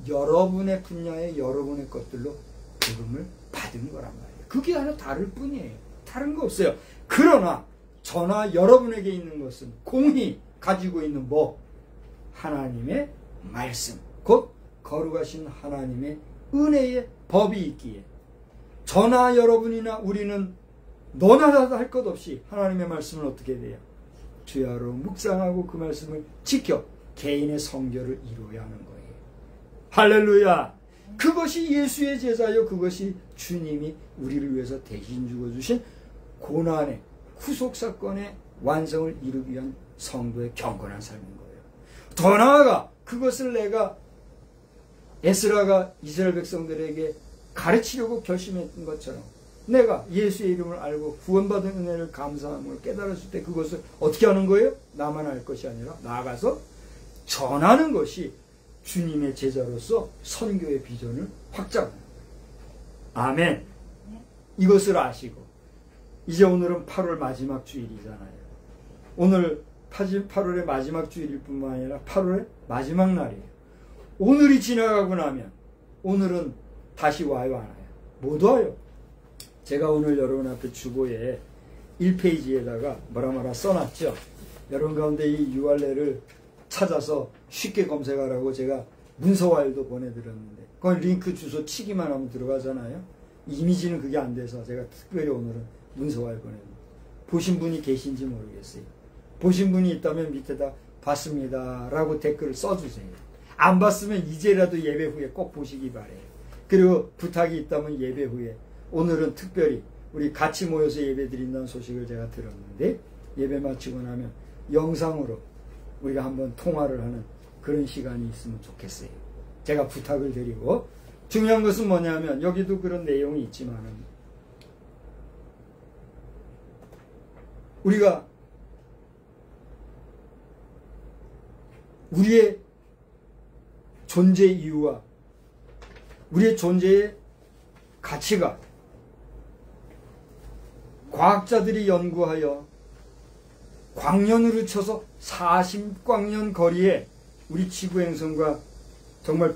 여러분의 분야에 여러분의 것들로 부름을 받은 거란 말이에요. 그게 하나 다를 뿐이에요. 다른 거 없어요. 그러나 저나 여러분에게 있는 것은 공히 가지고 있는 뭐? 하나님의 말씀, 곧 거룩하신 하나님의 은혜의 법이 있기에 저나 여러분이나 우리는 너나 나도 할 것 없이 하나님의 말씀을 어떻게 돼요? 주야로 묵상하고 그 말씀을 지켜 개인의 성결을 이루어야 하는 거예요. 할렐루야! 그것이 예수의 제자요, 그것이 주님이 우리를 위해서 대신 죽어주신 고난의 후속사건의 완성을 이루기 위한 성도의 경건한 삶인 거예요. 더 나아가 그것을 내가 에스라가 이스라엘 백성들에게 가르치려고 결심했던 것처럼 내가 예수의 이름을 알고 구원받은 은혜를 감사함을 깨달았을 때 그것을 어떻게 하는 거예요? 나만 알 것이 아니라 나아가서 전하는 것이 주님의 제자로서 선교의 비전을 확장하는 거예요. 아멘. 이것을 아시고 이제 오늘은 8월 마지막 주일이잖아요. 오늘 8월의 마지막 주일일 뿐만 아니라 8월의 마지막 날이에요. 오늘이 지나가고 나면 오늘은 다시 와요, 안 와요? 못 와요. 제가 오늘 여러분 앞에 주보에 1페이지에다가 뭐라 써놨죠. 여러분 가운데 이 URL을 찾아서 쉽게 검색하라고 제가 문서 파일도 보내드렸는데 그건 링크 주소 치기만 하면 들어가잖아요. 이미지는 그게 안 돼서 제가 특별히 오늘은 문서 파일 보내드립니다. 보신 분이 계신지 모르겠어요. 보신 분이 있다면 밑에다 봤습니다 라고 댓글을 써주세요. 안 봤으면 이제라도 예배 후에 꼭 보시기 바래요. 그리고 부탁이 있다면 예배 후에 오늘은 특별히 우리 같이 모여서 예배 드린다는 소식을 제가 들었는데 예배 마치고 나면 영상으로 우리가 한번 통화를 하는 그런 시간이 있으면 좋겠어요. 제가 부탁을 드리고 중요한 것은 뭐냐면 여기도 그런 내용이 있지만은 우리가 우리의 존재 이유와 우리의 존재의 가치가 과학자들이 연구하여 광년으로 쳐서 40광년 거리에 우리 지구 행성과 정말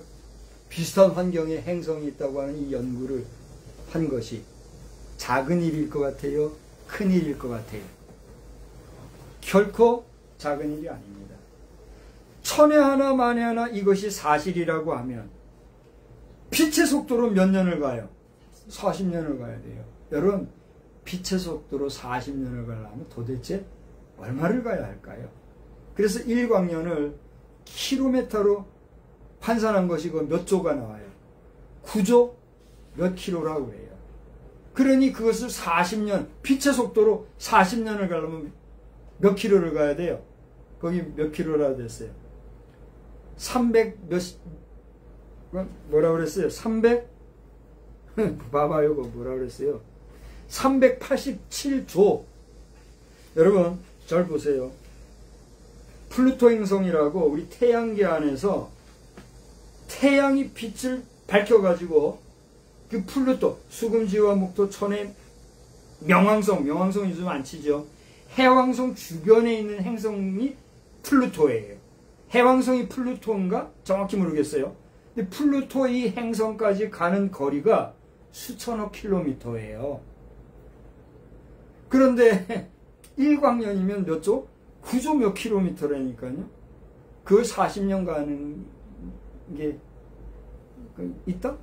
비슷한 환경의 행성이 있다고 하는 이 연구를 한 것이 작은 일일 것 같아요? 큰 일일 것 같아요? 결코 작은 일이 아닙니다. 천에 하나 만에 하나 이것이 사실이라고 하면 빛의 속도로 몇 년을 가요? 40년을 가야 돼요. 여러분 빛의 속도로 40년을 가려면 도대체 얼마를 가야 할까요? 그래서 1광년을 킬로미터로 환산한 것이 몇 조가 나와요? 9조 몇 킬로라고 해요. 그러니 그것을 40년, 빛의 속도로 40년을 가려면 몇 킬로를 가야 돼요? 거기 몇 킬로라 됐어요? 300 뭐라 그랬어요? 300 봐봐요. 뭐라 그랬어요? 387조. 여러분 잘 보세요. 플루토 행성이라고 우리 태양계 안에서 태양이 빛을 밝혀가지고 그 플루토, 수금지와 목토, 천의 명왕성 요즘 안 치죠. 해왕성 주변에 있는 행성이 플루토예요. 해왕성이 플루토인가? 정확히 모르겠어요. 근데 플루토 이 행성까지 가는 거리가 수천억 킬로미터예요. 그런데 1광년이면 몇 조? 9조 몇 킬로미터라니까요. 그걸 40년 가는 게 있다?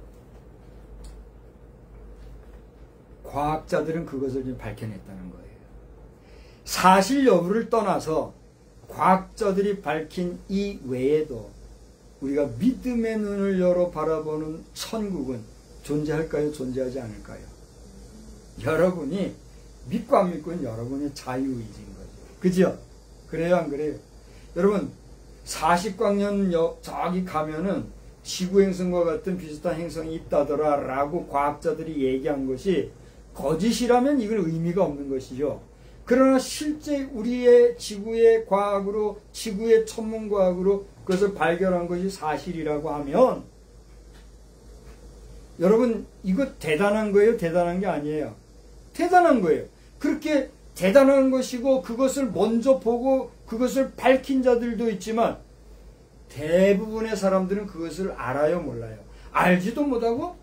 과학자들은 그것을 좀 밝혀냈다는 거예요. 사실 여부를 떠나서 과학자들이 밝힌 이 외에도 우리가 믿음의 눈을 열어 바라보는 천국은 존재할까요? 존재하지 않을까요? 여러분이 믿고 안 믿고는 여러분의 자유의지인 거죠. 그죠? 그래요, 안 그래요? 여러분, 40광년 저기 가면은 지구 행성과 같은 비슷한 행성이 있다더라 라고 과학자들이 얘기한 것이 거짓이라면 이건 의미가 없는 것이죠. 그러나 실제 우리의 지구의 과학으로, 지구의 천문과학으로 그것을 발견한 것이 사실이라고 하면 여러분, 이거 대단한 거예요? 대단한 게 아니에요. 대단한 거예요. 그렇게 대단한 것이고 그것을 먼저 보고 그것을 밝힌 자들도 있지만 대부분의 사람들은 그것을 알아요, 몰라요? 알지도 못하고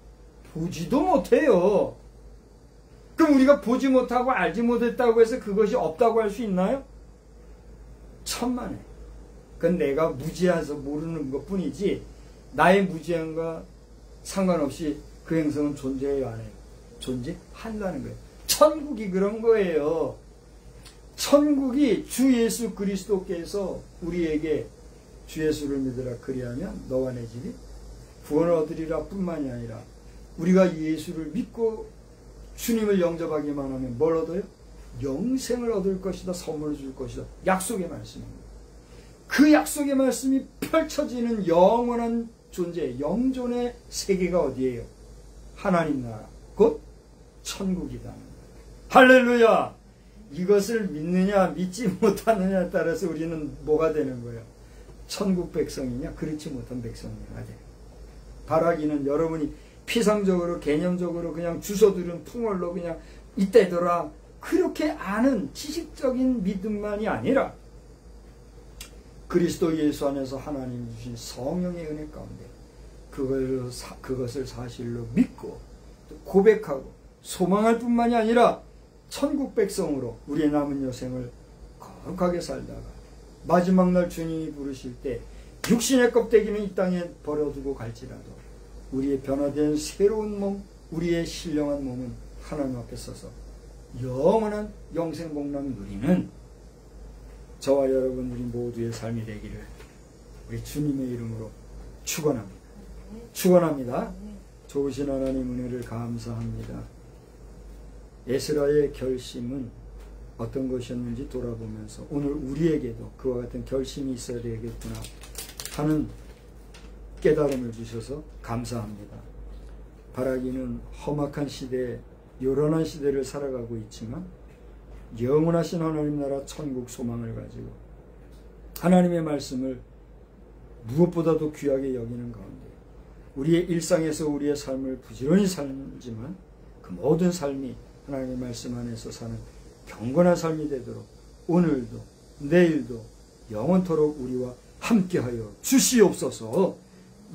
보지도 못해요. 그럼 우리가 보지 못하고 알지 못했다고 해서 그것이 없다고 할 수 있나요? 천만에. 그건 내가 무지해서 모르는 것 뿐이지 나의 무지함과 상관없이 그 행성은 존재해요, 안 해요? 존재한다는 거예요. 천국이 그런 거예요. 천국이 주 예수 그리스도께서 우리에게 주 예수를 믿으라 그리하면 너와 내 집이 구원을 얻으리라 뿐만이 아니라 우리가 예수를 믿고 주님을 영접하기만 하면 뭘 얻어요? 영생을 얻을 것이다. 선물을 줄 것이다. 약속의 말씀입니다. 그 약속의 말씀이 펼쳐지는 영원한 존재, 영존의 세계가 어디예요? 하나님 나라, 곧 천국이다. 할렐루야! 이것을 믿느냐 믿지 못하느냐에 따라서 우리는 뭐가 되는 거예요? 천국 백성이냐 그렇지 못한 백성이냐 돼요. 바라기는 여러분이 피상적으로 개념적으로 그냥 주워들은 풍월로 그냥 이때더라 그렇게 아는 지식적인 믿음만이 아니라 그리스도 예수 안에서 하나님이 주신 성령의 은혜 가운데 그것을 사실로 믿고 고백하고 소망할 뿐만이 아니라 천국 백성으로 우리의 남은 여생을 거룩하게 살다가 마지막 날 주님이 부르실 때 육신의 껍데기는 이 땅에 버려두고 갈지라도 우리의 변화된 새로운 몸, 우리의 신령한 몸은 하나님 앞에 서서 영원한 영생복락 누리는 저와 여러분 우리 모두의 삶이 되기를 우리 주님의 이름으로 축원합니다. 축원합니다. 좋으신 하나님 은혜를 감사합니다. 에스라의 결심은 어떤 것이었는지 돌아보면서 오늘 우리에게도 그와 같은 결심이 있어야 되겠구나 하는 깨달음을 주셔서 감사합니다. 바라기는 험악한 시대에 요란한 시대를 살아가고 있지만 영원하신 하나님 나라 천국 소망을 가지고 하나님의 말씀을 무엇보다도 귀하게 여기는 가운데 우리의 일상에서 우리의 삶을 부지런히 살지만 그 모든 삶이 하나님의 말씀 안에서 사는 경건한 삶이 되도록 오늘도 내일도 영원토록 우리와 함께하여 주시옵소서.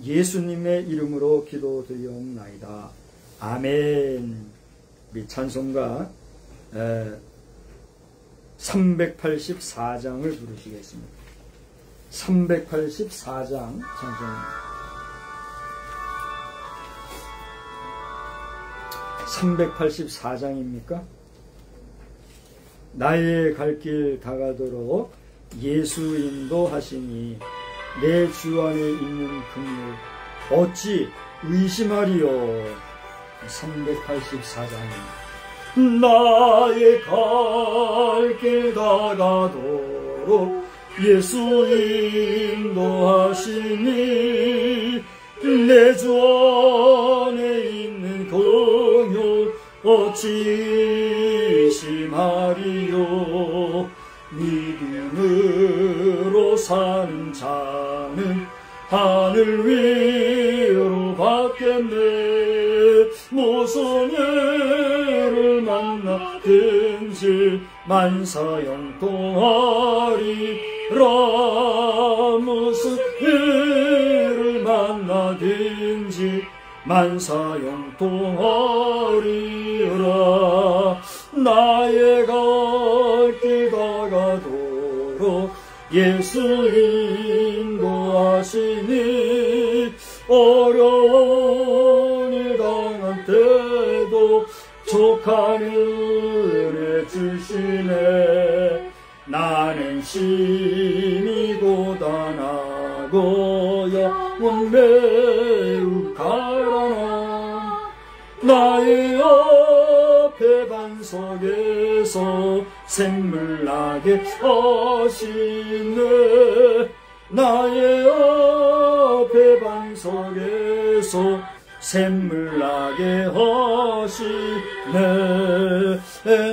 예수님의 이름으로 기도드리옵나이다. 아멘. 우리 찬송가 384장을 부르시겠습니다. 384장 찬송입니다. 384장입니까? 나의 갈 길 다가도록 예수 인도하시니 내 주 안에 있는 긍휼 어찌 의심하리요. 384장입니다. 나의 갈 길 다가도록 예수 인도하시니 내 주 안에 있는 긍휼 어찌 의심하리요. 믿음으로 사는 자는 하늘 위로 받겠네. 무슨 일을 만나든지 만사형통하리라. 무슨 일을 만나든지 만사형통하리라. 나의 갈 길 다가도록 예수 인도하시니 어려운 일 당할 때도 족한 은혜 주시네. 나는 심히 고단하고 영혼 매우 가난함. 나의 앞에 반석에서 샘물나게 하시네. 나의 앞에 반석에서 샘물나게 하시네.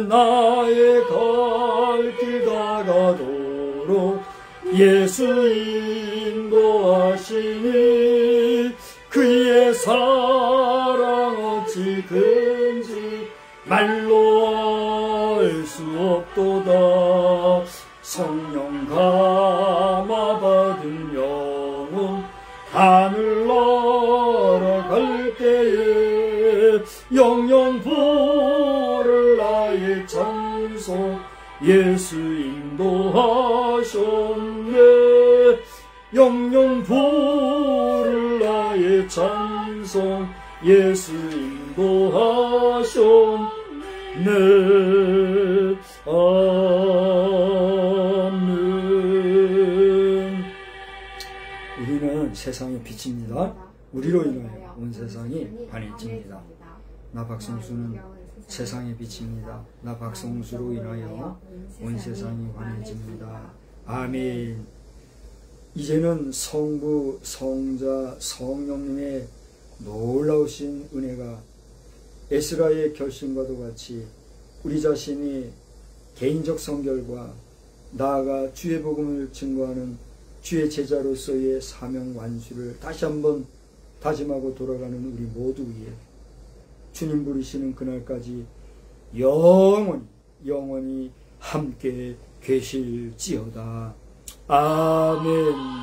나의 갈 길 다가도록 예수 인도하시니 그의 사랑 어찌 큰지 말로 알 수 없도다. 성령 감화받은 영혼 하늘 날아갈 때에 영영 부를 나의 찬송 예수 인도하셨네. 영영 부를 나의 찬송 예수 인도하셨네. 아멘. 우리는 세상의 빛입니다. 우리로 인하여 온 세상이 환해집니다. 나 박성수는 세상의 빛입니다. 나 박성수로 인하여 온 세상이 환해집니다. 아멘. 이제는 성부, 성자, 성령님의 놀라우신 은혜가 에스라의 결심과도 같이 우리 자신이 개인적 성결과 나아가 주의 복음을 증거하는 주의 제자로서의 사명 완수를 다시 한번 다짐하고 돌아가는 우리 모두 위에 주님 부르시는 그날까지 영원히 함께 계실지어다. 아멘.